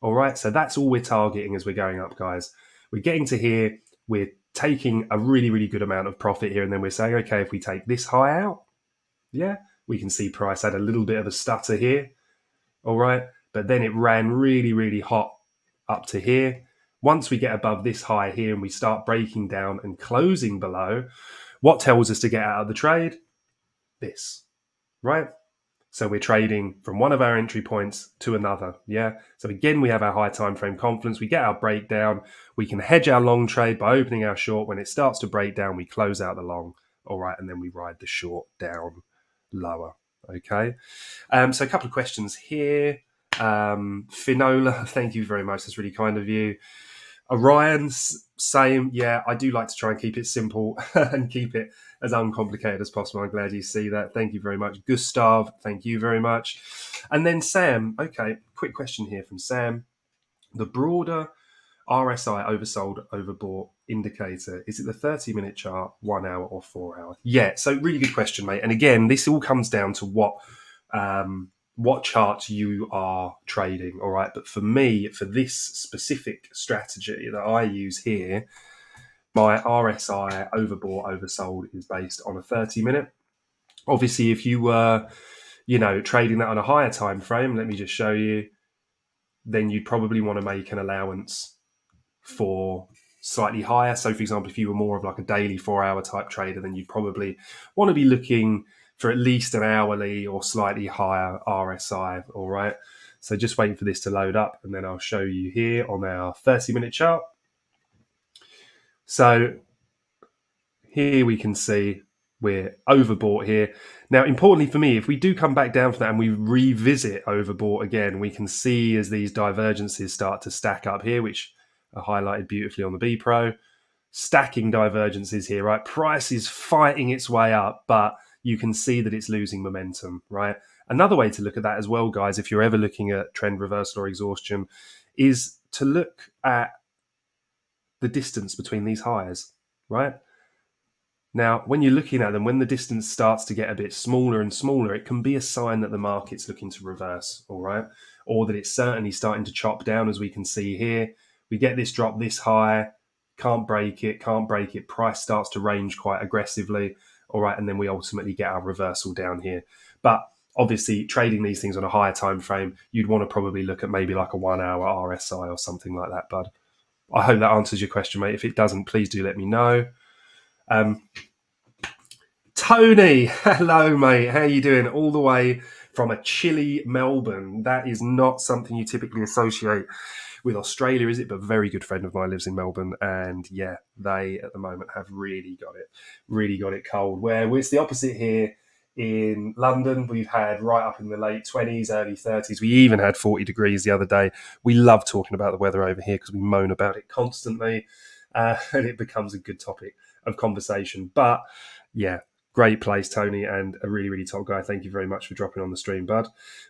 All right, so that's all we're targeting as we're going up, guys. We're getting to here. We're taking a really, really good amount of profit here. And then we're saying, okay, if we take this high out, yeah, we can see price had a little bit of a stutter here. All right, but then it ran really, really hot up to here. Once we get above this high here and we start breaking down and closing below, what tells us to get out of the trade? This, right? So we're trading from one of our entry points to another, yeah? So again, we have our high time frame confluence. We get our breakdown. We can hedge our long trade by opening our short. When it starts to break down, we close out the long, all right? And then we ride the short down lower, okay? So a couple of questions here. Finola, thank you very much. That's really kind of you. Orion's same. Yeah, I do like to try and keep it simple and keep it as uncomplicated as possible. I'm glad you see that. Thank you very much. Gustav, thank you very much. And then Sam. Okay, quick question here from Sam. The broader RSI oversold, overbought indicator, is it the 30-minute chart, 1 hour or 4 hour? Yeah, so really good question, mate. And again, this all comes down to what charts you are trading, all right? But for me, for this specific strategy that I use here, my RSI overbought, oversold is based on a 30-minute. Obviously, if you were, trading that on a higher time frame, let me just show you, then you'd probably want to make an allowance for slightly higher. So, for example, if you were more of like a daily 4-hour type trader, then you'd probably want to be looking for at least an hourly or slightly higher RSI, all right? So just waiting for this to load up, and then I'll show you here on our 30-minute chart. So here we can see we're overbought here. Now, importantly for me, if we do come back down from that and we revisit overbought again, we can see as these divergences start to stack up here, which are highlighted beautifully on the B Pro, stacking divergences here, right? Price is fighting its way up, but you can see that it's losing momentum, right? Another way to look at that as well, guys, if you're ever looking at trend reversal or exhaustion, is to look at the distance between these highs, right? Now, when you're looking at them, when the distance starts to get a bit smaller and smaller, it can be a sign that the market's looking to reverse, all right? Or that it's certainly starting to chop down, as we can see here. We get this drop this high, can't break it, price starts to range quite aggressively, all right, and then we ultimately get our reversal down here. But obviously, trading these things on a higher time frame, you'd want to probably look at maybe like a 1 hour RSI or something like that, bud. I hope that answers your question, mate. If it doesn't, please do let me know. Tony, hello, mate. How you doing? All the way from a chilly Melbourne. That is not something you typically associate with Australia, is it? But a very good friend of mine lives in Melbourne, and yeah, they at the moment have really got it cold. Where it's the opposite here in London. We've had right up in the late 20s, early 30s. We even had 40 degrees the other day. We love talking about the weather over here because we moan about it constantly, and it becomes a good topic of conversation. But yeah, great place, Tony, and a really, really top guy. Thank you very much for dropping on the stream, bud.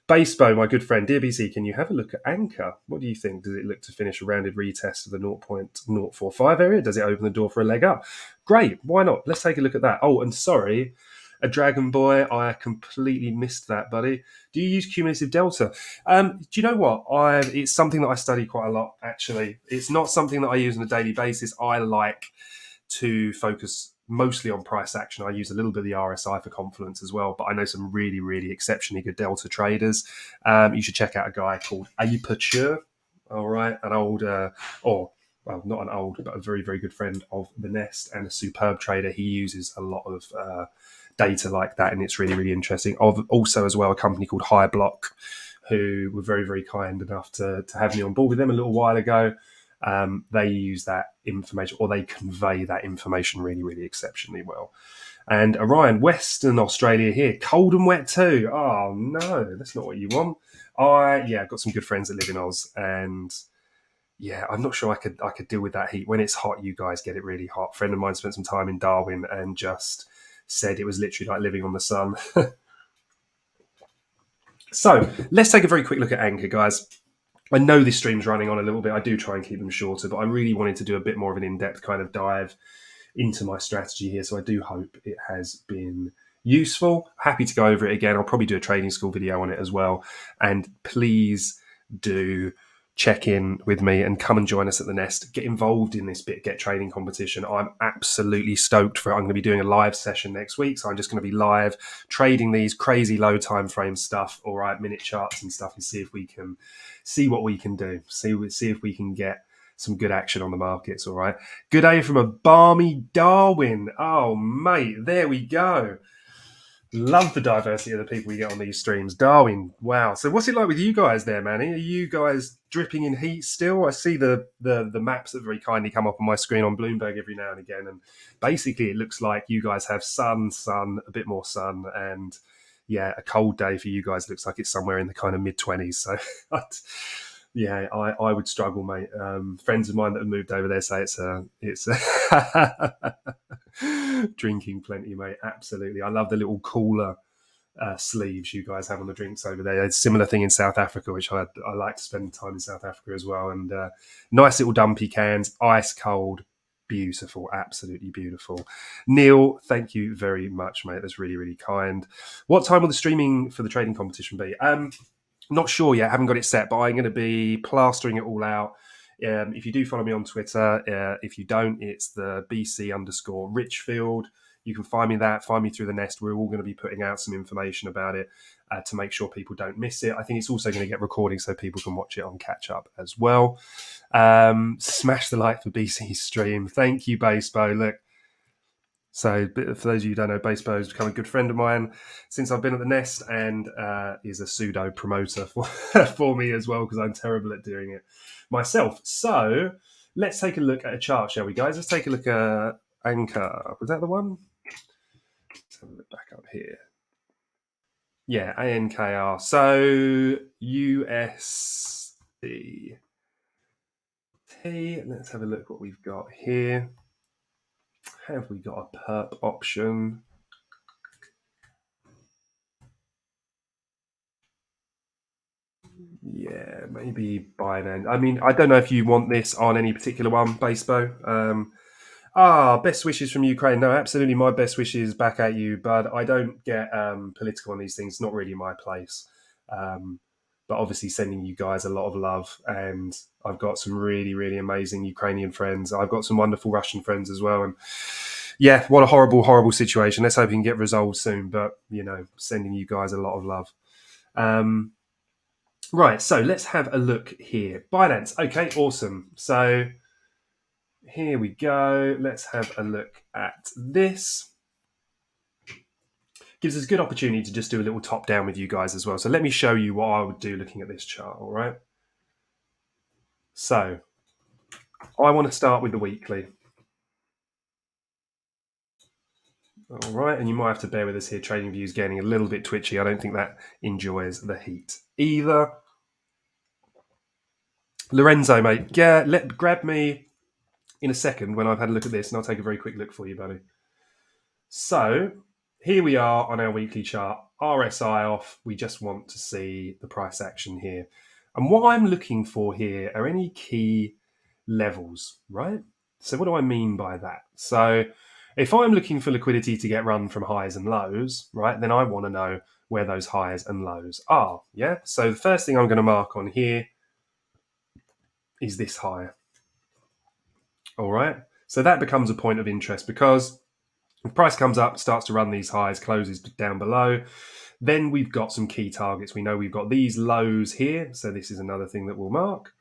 Basebo, my good friend. Dear BC, can you have a look at Anchor? What do you think? Does it look to finish a rounded retest of the 0.045 area? Does it open the door for a leg up? Great. Why not? Let's take a look at that. Oh, and sorry, a Dragon Boy, I completely missed that, buddy. Do you use cumulative delta? Do you know what? It's something that I study quite a lot, actually. It's not something that I use on a daily basis. I like to focus mostly on price action. I use a little bit of the RSI for confluence as well, but I know some really, really exceptionally good delta traders. You should check out a guy called Aperture. All right, an old well, not an old, but a very, very good friend of the Nest and a superb trader. He uses a lot of data like that, and it's really, really interesting. Also, as well, a company called High Block, who were very, very kind enough to have me on board with them a little while ago. They use that information, or they convey that information really, really exceptionally well. And Orion, Western Australia here, cold and wet too. Oh no, that's not what you want. I've got some good friends that live in Oz, and yeah, I'm not sure I could deal with that heat. When it's hot, you guys get it really hot. A friend of mine spent some time in Darwin and just said it was literally like living on the sun. So let's take a very quick look at Anchor, guys. I know this stream's running on a little bit. I do try and keep them shorter, but I really wanted to do a bit more of an in-depth kind of dive into my strategy here. So I do hope it has been useful. Happy to go over it again. I'll probably do a trading school video on it as well. And please do check in with me and come and join us at the Nest. Get involved in this Bit Get Trading competition. I'm absolutely stoked for it. I'm going to be doing a live session next week, so I'm just going to be live trading these crazy low time frame stuff, all right, minute charts and stuff, and see if we can see what we can do. See if we can get some good action on the markets, all right. Good day from a balmy Darwin. Oh, mate, there we go. Love the diversity of the people we get on these streams. Darwin, wow. So what's it like with you guys there, Manny? Are you guys dripping in heat still? I see the maps that very kindly come up on my screen on Bloomberg every now and again. And basically it looks like you guys have sun, a bit more sun. And yeah, a cold day for you guys looks like it's somewhere in the kind of mid-20s. So yeah, I would struggle, mate. Friends of mine that have moved over there say it's drinking plenty, mate. Absolutely. I love the little cooler sleeves you guys have on the drinks over there. It's a similar thing in South Africa, which I like to spend time in South Africa as well. And nice little dumpy cans, ice cold, beautiful, absolutely beautiful. Neil, thank you very much, mate. That's really, really kind. What time will the streaming for the trading competition be? Not sure yet. Haven't got it set, but I'm going to be plastering it all out. If you do follow me on Twitter, if you don't, it's the BC_Richfield. You can find me find me through the Nest. We're all going to be putting out some information about it to make sure people don't miss it. I think it's also going to get recording so people can watch it on catch up as well. Smash the like for BC's stream. Thank you, Basebo. Look, so for those of you who don't know, Basebo has become a good friend of mine since I've been at the Nest, and is a pseudo promoter for me as well, because I'm terrible at doing it myself. So let's take a look at a chart, shall we, guys? Let's take a look at Anchor. Was that the one? Let's have a look back up here. Yeah, ANKR. So USD. Let's have a look what we've got here. Have we got a perp option? Yeah, maybe Binance. I mean, I don't know if you want this on any particular one, Basebo. Best wishes from Ukraine. No, absolutely, my best wishes back at you, but I don't get political on these things. Not really my place. But obviously sending you guys a lot of love, and I've got some really, really amazing Ukrainian friends. I've got some wonderful Russian friends as well, and yeah, what a horrible, horrible situation. Let's hope it can get resolved soon, but, you know, sending you guys a lot of love. Right, so let's have a look here. Binance, okay, awesome. So here we go. Let's have a look at this. Gives us a good opportunity to just do a little top down with you guys as well. So let me show you what I would do looking at this chart, all right? So I want to start with the weekly. All right, and you might have to bear with us here. TradingView's getting a little bit twitchy. I don't think that enjoys the heat either. Lorenzo, mate, grab me in a second when I've had a look at this, and I'll take a very quick look for you, buddy. So here we are on our weekly chart. RSI off. We just want to see the price action here. And what I'm looking for here are any key levels, right? So what do I mean by that? So if I'm looking for liquidity to get run from highs and lows, right, then I want to know where those highs and lows are, yeah? So the first thing I'm going to mark on here is this high, all right? So that becomes a point of interest because If price comes up, starts to run these highs, closes down below, then we've got some key targets. We know we've got these lows here. So this is another thing that we'll mark.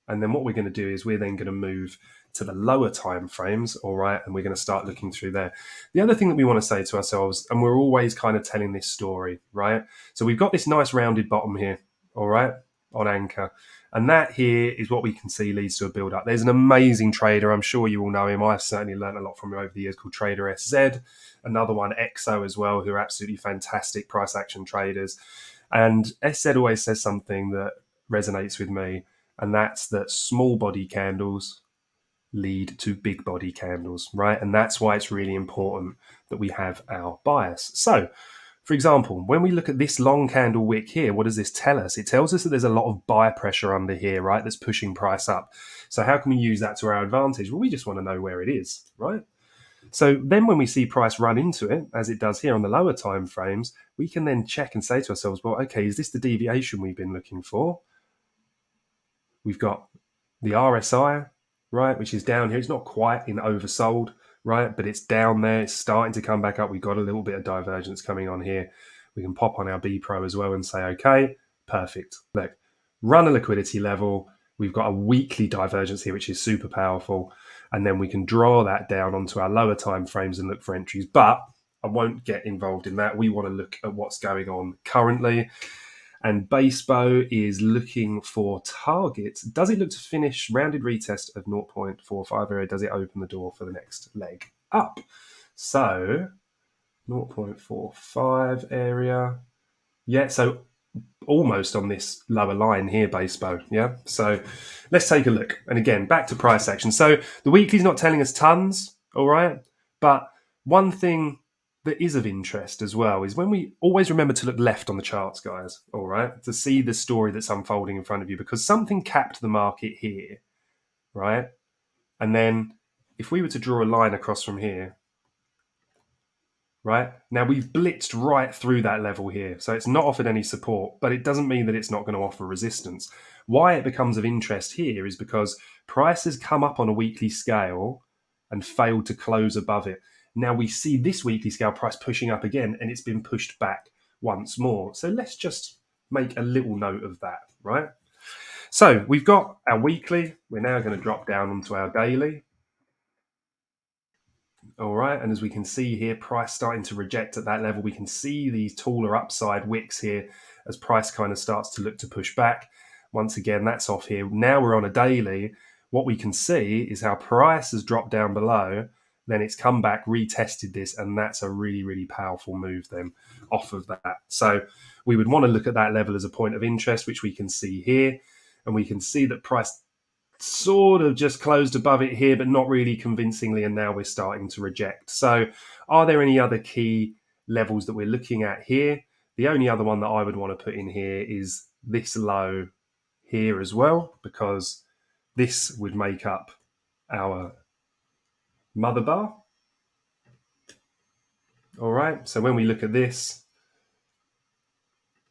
And then what we're going to do is we're then going to move to the lower time frames, all right, and we're going to start looking through there. The other thing that we want to say to ourselves, and we're always kind of telling this story, right? So we've got this nice rounded bottom here, all right, on anchor. And that here is what we can see leads to a build up. There's an amazing trader. I'm sure you all know him. I've certainly learned a lot from him over the years, called Trader SZ. Another one, EXO as well, who are absolutely fantastic price action traders. And SZ always says something that resonates with me, and that's that small body candles lead to big body candles, right? And that's why it's really important that we have our bias. So, for example, when we look at this long candle wick here, what does this tell us? It tells us that there's a lot of buy pressure under here, right? That's pushing price up. So how can we use that to our advantage? Well, we just want to know where it is, right? So then when we see price run into it, as it does here on the lower time frames, we can then check and say to ourselves, well, okay, is this the deviation we've been looking for? We've got the RSI, right, which is down here. It's not quite in oversold, right, but it's down there. It's starting to come back up. We've got a little bit of divergence coming on here. We can pop on our B Pro as well and say, okay, perfect. Look, run a liquidity level. We've got a weekly divergence here, which is super powerful. And then we can draw that down onto our lower time frames and look for entries. But I won't get involved in that. We want to look at what's going on currently. And Basebo is looking for targets. Does it look to finish rounded retest of 0.45 area? Does it open the door for the next leg up? So 0.45 area. Yeah, so almost on this lower line here, Basebo. Yeah, so let's take a look. And again, back to price action. So the weekly's not telling us tons, all right? But one thing that is of interest as well is when we always remember to look left on the charts, guys, all right, to see the story that's unfolding in front of you, because something capped the market here, right? And then if we were to draw a line across from here, right, now we've blitzed right through that level here. So it's not offered any support, but it doesn't mean that it's not going to offer resistance. Why it becomes of interest here is because price has come up on a weekly scale and failed to close above it. Now we see this weekly scale price pushing up again, and it's been pushed back once more. So let's just make a little note of that, right? So we've got our weekly. We're now going to drop down onto our daily. All right, and as we can see here, price starting to reject at that level. We can see these taller upside wicks here as price kind of starts to look to push back. Once again, that's off here. Now we're on a daily. What we can see is how price has dropped down below. Then it's come back, retested this, and that's a really, really powerful move then off of that. So we would want to look at that level as a point of interest, which we can see here. And we can see that price sort of just closed above it here, but not really convincingly, and now we're starting to reject. So are there any other key levels that we're looking at here? The only other one that I would want to put in here is this low here as well, because this would make up our mother bar. All right, so when we look at this,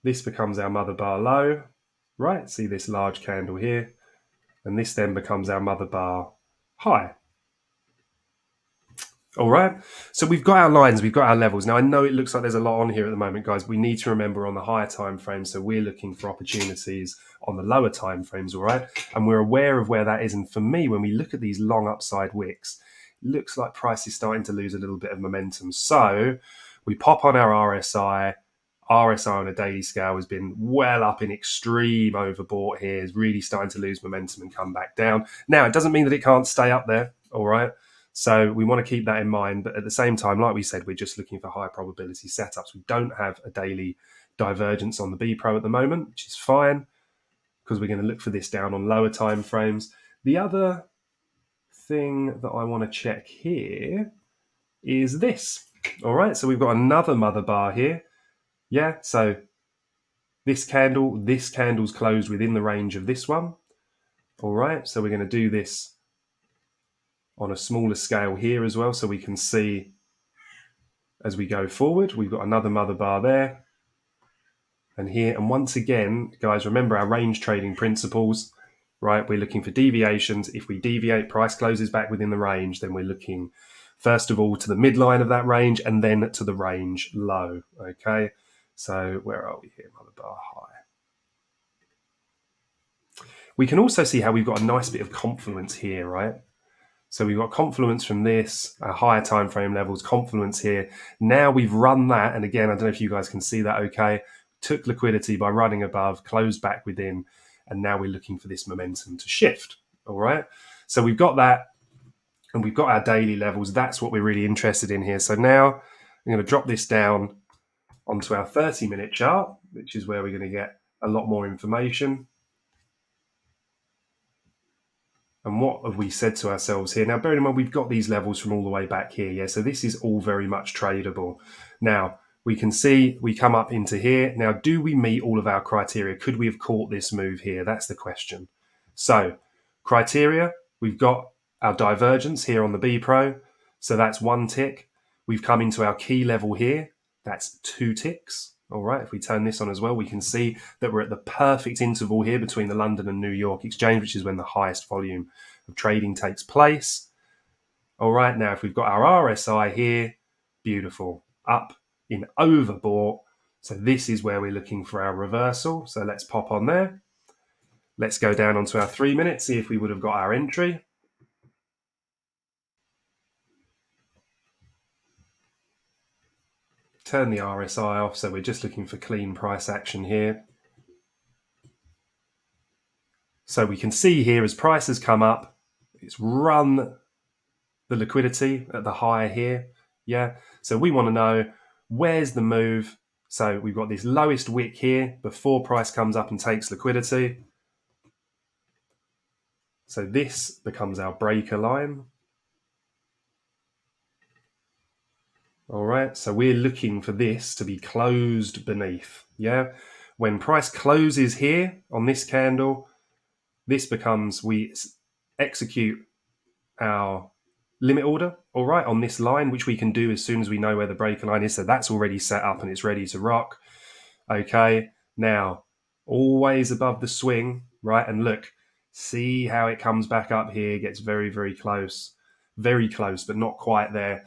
this becomes our mother bar low, right? See this large candle here. And this then becomes our mother bar high. All right, so we've got our lines, we've got our levels. Now, I know it looks like there's a lot on here at the moment, guys. We need to remember on the higher time frames, so we're looking for opportunities on the lower time frames, all right? And we're aware of where that is. And for me, when we look at these long upside wicks, it looks like price is starting to lose a little bit of momentum. So we pop on our RSI. RSI on a daily scale has been well up in extreme overbought here, is really starting to lose momentum and come back down. Now, it doesn't mean that it can't stay up there, all right? So we want to keep that in mind. But at the same time, like we said, we're just looking for high probability setups. We don't have a daily divergence on the B Pro at the moment, which is fine, because we're going to look for this down on lower time frames. The other thing that I want to check here is this. All right, so we've got another mother bar here. Yeah, so this candle's closed within the range of this one. All right, so we're going to do this on a smaller scale here as well, so we can see as we go forward. We've got another mother bar there and here. And once again, guys, remember our range trading principles, right? We're looking for deviations. If we deviate, price closes back within the range, then we're looking First of all, to the midline of that range, and then to the range low. Okay, so where are we here? Mother bar high. We can also see how we've got a nice bit of confluence here, right? So we've got confluence from this, higher time frame levels, confluence here. Now we've run that, and again, I don't know if you guys can see that okay. Took liquidity by running above, closed back within, and now we're looking for this momentum to shift. All right. So we've got that, and we've got our daily levels. That's what we're really interested in here. So now I'm going to drop this down onto our 30-minute chart, which is where we're going to get a lot more information. And what have we said to ourselves here? Now, bearing in mind, we've got these levels from all the way back here. Yeah, so this is all very much tradable. Now, we can see we come up into here. Now, do we meet all of our criteria? Could we have caught this move here? That's the question. So, criteria, we've got our divergence here on the B Pro. So that's 1 tick. We've come into our key level here. That's 2 ticks. All right, if we turn this on as well, we can see that we're at the perfect interval here between the London and New York exchange, which is when the highest volume of trading takes place. All right, now if we've got our RSI here, beautiful, up in overbought. So this is where we're looking for our reversal. So let's pop on there. Let's go down onto our 3 minutes, see if we would have got our entry. Turn the RSI off, so we're just looking for clean price action here. So we can see here as prices come up, it's run the liquidity at the high here. Yeah, so we want to know where's the move. So we've got this lowest wick here before price comes up and takes liquidity. So this becomes our breaker line. All right, so we're looking for this to be closed beneath. Yeah, when price closes here on this candle, this becomes, we execute our limit order, all right, on this line, which we can do as soon as we know where the breaker line is. So that's already set up and it's ready to rock. Okay, now always above the swing, right? And look, see how it comes back up here, gets very, very close, but not quite there.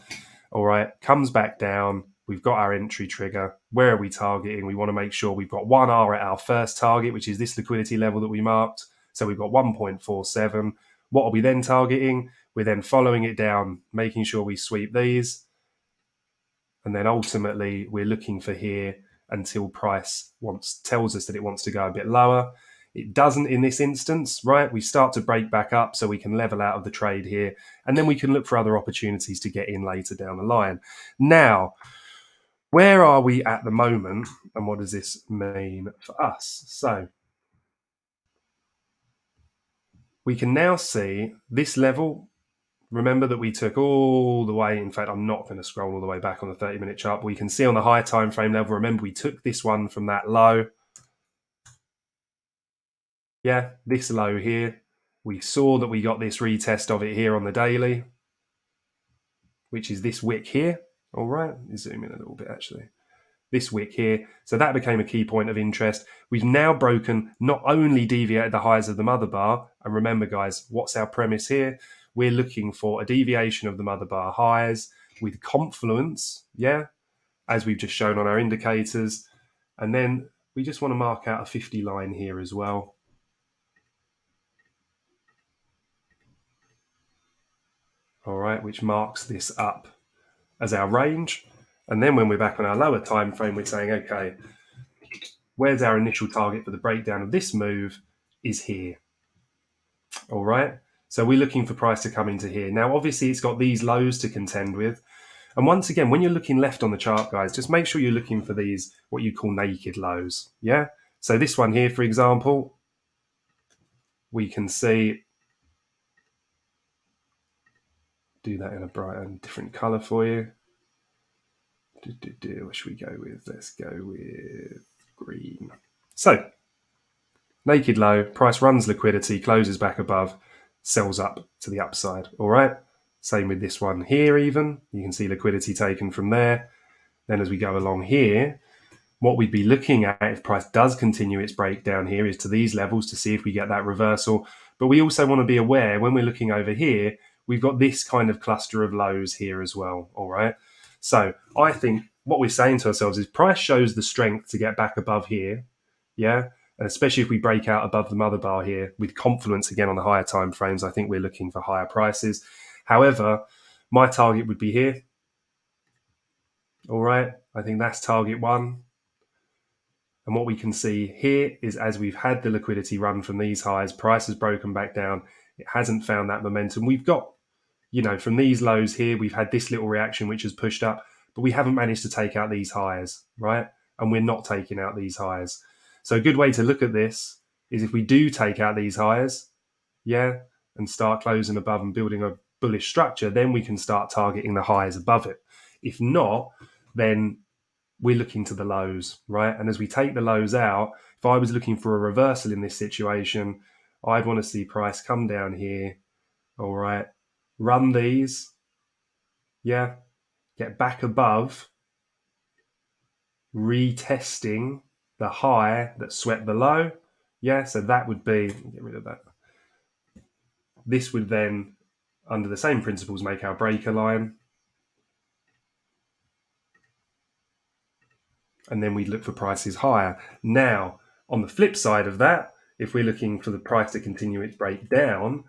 All right, comes back down. We've got our entry trigger. Where are we targeting? We want to make sure we've got 1R at our first target, which is this liquidity level that we marked. So we've got 1.47. What are we then targeting? We're then following it down, making sure we sweep these. And then ultimately, we're looking for here until price tells us that it wants to go a bit lower. It doesn't in this instance, right? We start to break back up so we can level out of the trade here. And then we can look for other opportunities to get in later down the line. Now, where are we at the moment? And what does this mean for us? So we can now see this level. Remember that we took all the way, in fact, I'm not going to scroll all the way back on the 30-minute chart, but we can see on the high time frame level, remember we took this one from that low. Yeah, this low here. We saw that we got this retest of it here on the daily, which is this wick here. All right, zoom in a little bit actually. This wick here. So that became a key point of interest. We've now broken, not only deviated the highs of the mother bar, and remember guys, what's our premise here? We're looking for a deviation of the mother bar highs with confluence, yeah, as we've just shown on our indicators. And then we just want to mark out a 50 line here as well. All right, which marks this up as our range. And then when we're back on our lower time frame, we're saying, okay, where's our initial target for the breakdown of this move is here. All right, so we're looking for price to come into here. Now, obviously, it's got these lows to contend with. And once again, when you're looking left on the chart, guys, just make sure you're looking for these, what you call naked lows. Yeah, so this one here, for example, we can see, do that in a bright and different color for you. What should we go with? Let's go with green. So, naked low, price runs liquidity, closes back above, sells up to the upside. All right. Same with this one here, even. You can see liquidity taken from there. Then as we go along here, what we'd be looking at if price does continue its breakdown here is to these levels to see if we get that reversal. But we also want to be aware when we're looking over here, we've got this kind of cluster of lows here as well. All right. So I think what we're saying to ourselves is price shows the strength to get back above here. Yeah. And especially if we break out above the mother bar here with confluence again on the higher time frames, I think we're looking for higher prices. However, my target would be here. All right. I think that's target one. And what we can see here is as we've had the liquidity run from these highs, price has broken back down. It hasn't found that momentum. We've got, from these lows here, we've had this little reaction which has pushed up, but we haven't managed to take out these highs, right? And we're not taking out these highs. So a good way to look at this is if we do take out these highs, and start closing above and building a bullish structure, then we can start targeting the highs above it. If not, then we're looking to the lows, right? And as we take the lows out, if I was looking for a reversal in this situation, I'd want to see price come down here, all right, run these, get back above, retesting the high that swept the low, so that would be, get rid of that. This would then, under the same principles, make our breaker line. And then we'd look for prices higher. Now, on the flip side of that, if we're looking for the price to continue its breakdown,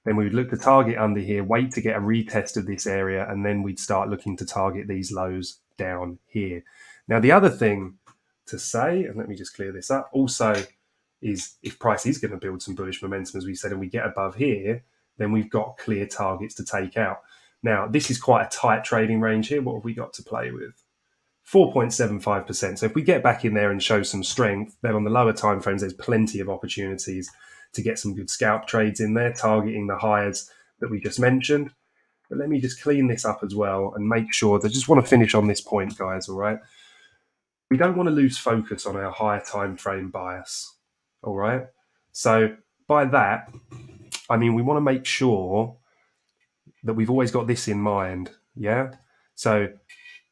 then we would look to target under here, wait to get a retest of this area, and then we'd start looking to target these lows down here. Now, the other thing to say, and let me just clear this up, also is if price is going to build some bullish momentum, as we said, and we get above here, then we've got clear targets to take out. Now, this is quite a tight trading range here. What have we got to play with? 4.75%. So if we get back in there and show some strength, then on the lower time frames, there's plenty of opportunities to get some good scalp trades in there, targeting the highs that we just mentioned. But let me just clean this up as well and make sure that I just want to finish on this point, guys, all right? We don't want to lose focus on our higher time frame bias, all right? So by that, I mean, we want to make sure that we've always got this in mind, So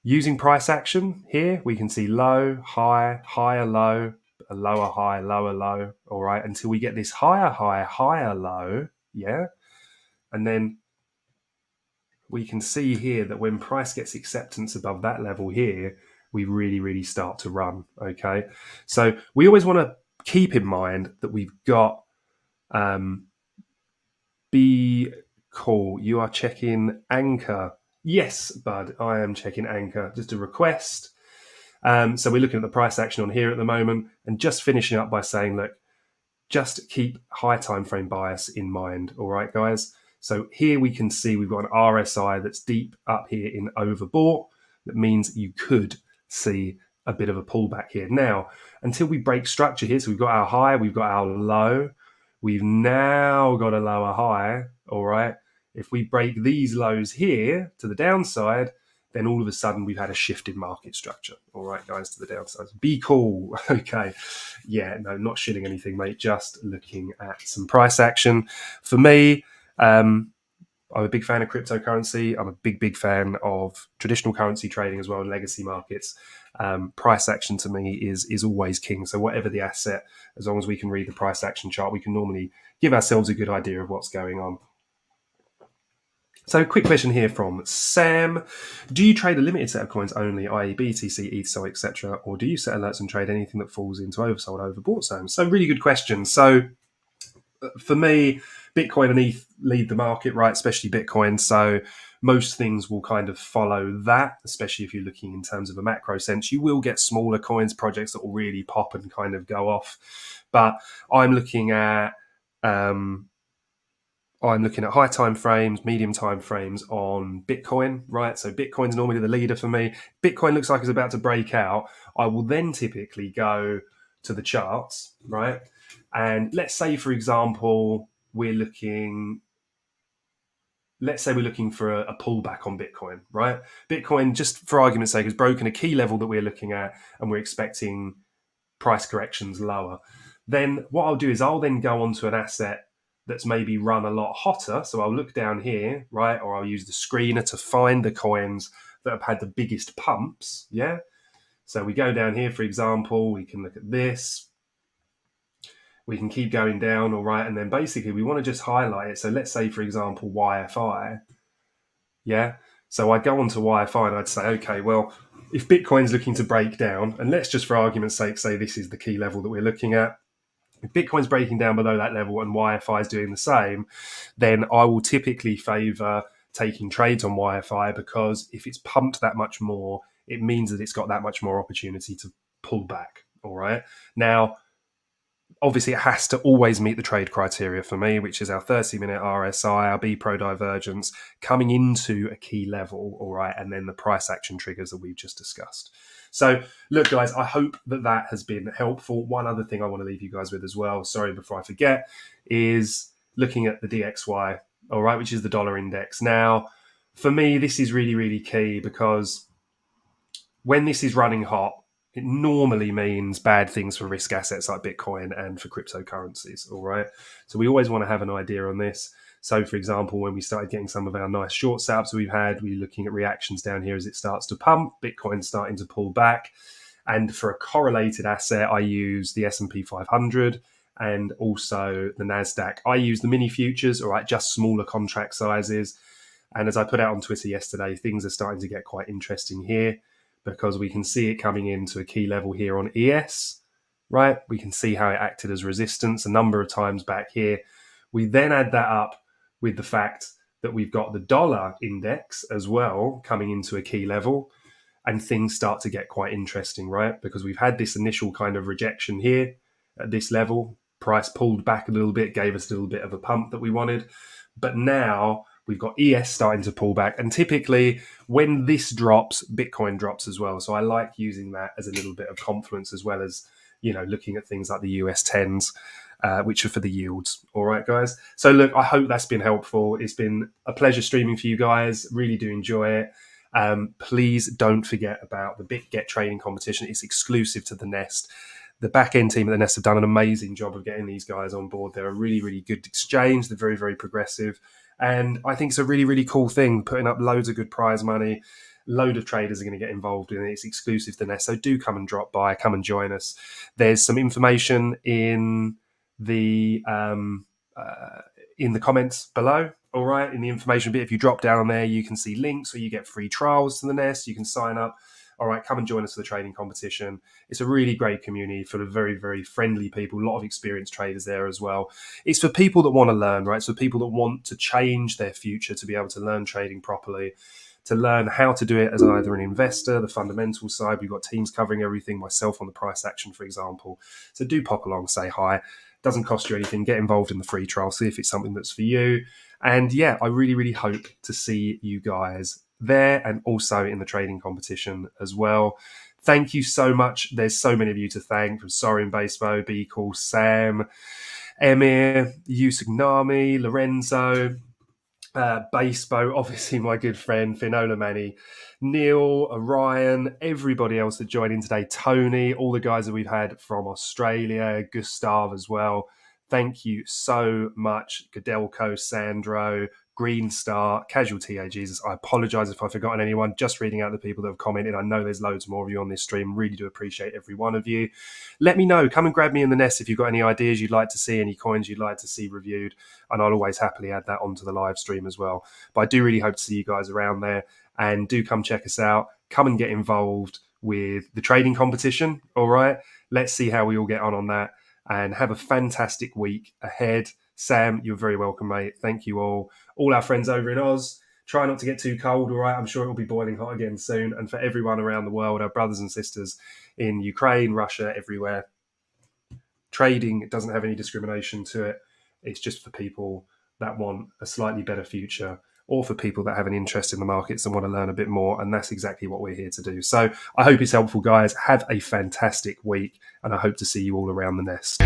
using price action here, we can see low, high, higher low, a lower high, lower low, all right, until we get this higher high, higher low, and then we can see here that when price gets acceptance above that level here, we really, really start to run, okay? So we always want to keep in mind that we've got be cool. You are checking Anchor. Yes, bud, I am checking Anchor. Just a request. So we're looking at the price action on here at the moment and just finishing up by saying, look, just keep high time frame bias in mind. All right, guys. So here we can see we've got an RSI that's deep up here in overbought. That means you could see a bit of a pullback here. Now, until we break structure here, so we've got our high, we've got our low, we've now got a lower high. All right. If we break these lows here to the downside, then all of a sudden we've had a shift in market structure. All right, guys, to the downside. Be cool. Okay. Yeah, no, not shilling anything, mate. Just looking at some price action. For me, I'm a big fan of cryptocurrency. I'm a big fan of traditional currency trading as well, and legacy markets. Price action to me is always king. So whatever the asset, as long as we can read the price action chart, we can normally give ourselves a good idea of what's going on. So quick question here from Sam. Do you trade a limited set of coins only, i.e. BTC, ETH, etc., or do you set alerts and trade anything that falls into oversold, overbought zones? So really good question. So for me, Bitcoin and ETH lead the market, right? Especially Bitcoin. So most things will kind of follow that, especially if you're looking in terms of a macro sense. You will get smaller coins, projects that will really pop and kind of go off. But I'm looking at high time frames, medium time frames on Bitcoin, right? So Bitcoin's normally the leader for me. Bitcoin looks like it's about to break out. I will then typically go to the charts, right? And let's say, for example, we're looking for a pullback on Bitcoin, right? Bitcoin, just for argument's sake, has broken a key level that we're looking at, and we're expecting price corrections lower. Then what I'll do is I'll then go onto an asset that's maybe run a lot hotter. So I'll look down here, right? Or I'll use the screener to find the coins that have had the biggest pumps, So we go down here, for example, we can look at this. we can keep going down, all right? And then basically we want to just highlight it. So let's say, for example, YFI. Yeah. So I'd go on to YFI and I'd say, okay, well, if Bitcoin's looking to break down, and let's just for argument's sake say this is the key level that we're looking at. If Bitcoin's breaking down below that level and YFI is doing the same, then I will typically favor taking trades on YFI, because if it's pumped that much more, it means that it's got that much more opportunity to pull back. All right. Now, obviously, it has to always meet the trade criteria for me, which is our 30-minute RSI, our B Pro divergence coming into a key level, all right, and then the price action triggers that we've just discussed. So, look, guys, I hope that has been helpful. One other thing I want to leave you guys with as well, sorry, before I forget, is looking at the DXY, all right, which is the dollar index. Now, for me, this is really, really key, because when this is running hot, it normally means bad things for risk assets like Bitcoin and for cryptocurrencies, all right? So we always want to have an idea on this. So, for example, when we started getting some of our nice short setups we've had, we're looking at reactions down here as it starts to pump, Bitcoin starting to pull back. And for a correlated asset, I use the S&P 500 and also the NASDAQ. I use the mini futures, all right, just smaller contract sizes. And as I put out on Twitter yesterday, things are starting to get quite interesting here, because we can see it coming into a key level here on ES, right? We can see how it acted as resistance a number of times back here. We then add that up with the fact that we've got the dollar index as well coming into a key level, and things start to get quite interesting, right? Because we've had this initial kind of rejection here at this level. Price pulled back a little bit, gave us a little bit of a pump that we wanted. But now we've got ES starting to pull back. And typically when this drops, Bitcoin drops as well. So I like using that as a little bit of confluence, as well as, you know, looking at things like the US 10s, which are for the yields. All right, guys. So look, I hope that's been helpful. It's been a pleasure streaming for you guys. Really do enjoy it. Please don't forget about the BitGet trading competition. It's exclusive to the Nest. The back-end team at the Nest have done an amazing job of getting these guys on board. They're a really, really good exchange. They're very, very progressive. And I think it's a really, really cool thing, putting up loads of good prize money. Load of traders are going to get involved in it. It's exclusive to Nest. So do come and drop by, come and join us. There's some information in the comments below. All right, in the information bit, if you drop down there, you can see links where you get free trials to the Nest. You can sign up. All right, come and join us for the trading competition. It's a really great community full of very, very friendly people, a lot of experienced traders there as well. It's for people that want to learn, right? So people that want to change their future, to be able to learn trading properly, to learn how to do it as either an investor, the fundamental side. We've got teams covering everything, myself on the price action, for example. So do pop along, say hi. Doesn't cost you anything. Get involved in the free trial, see if it's something that's for you. And yeah, I really, really hope to see you guys there, and also in the trading competition as well. Thank you so much. There's so many of you to thank, from Sorin Basebo, B Call, Sam, Emir, Yusugnami, Lorenzo, Basebo, obviously my good friend Finola Manny, Neil, Orion, everybody else that joined in today, Tony, all the guys that we've had from Australia, Gustav as well. Thank you so much. Godelko, Sandro, Green Star, Casual TA Jesus. I apologize if I've forgotten anyone. Just reading out the people that have commented. I know there's loads more of you on this stream. Really do appreciate every one of you. Let me know. Come and grab me in the Nest if you've got any ideas you'd like to see, any coins you'd like to see reviewed, and I'll always happily add that onto the live stream as well. But I do really hope to see you guys around there, and do come check us out. Come and get involved with the trading competition. All right. Let's see how we all get on that, and have a fantastic week ahead. Sam, you're very welcome, mate. Thank you all. All our friends over in Oz, try not to get too cold, all right? I'm sure it will be boiling hot again soon. And for everyone around the world, our brothers and sisters in Ukraine, Russia, everywhere, trading doesn't have any discrimination to it. It's just for people that want a slightly better future, or for people that have an interest in the markets and want to learn a bit more. And that's exactly what we're here to do. So I hope it's helpful, guys. Have a fantastic week, and I hope to see you all around the Nest.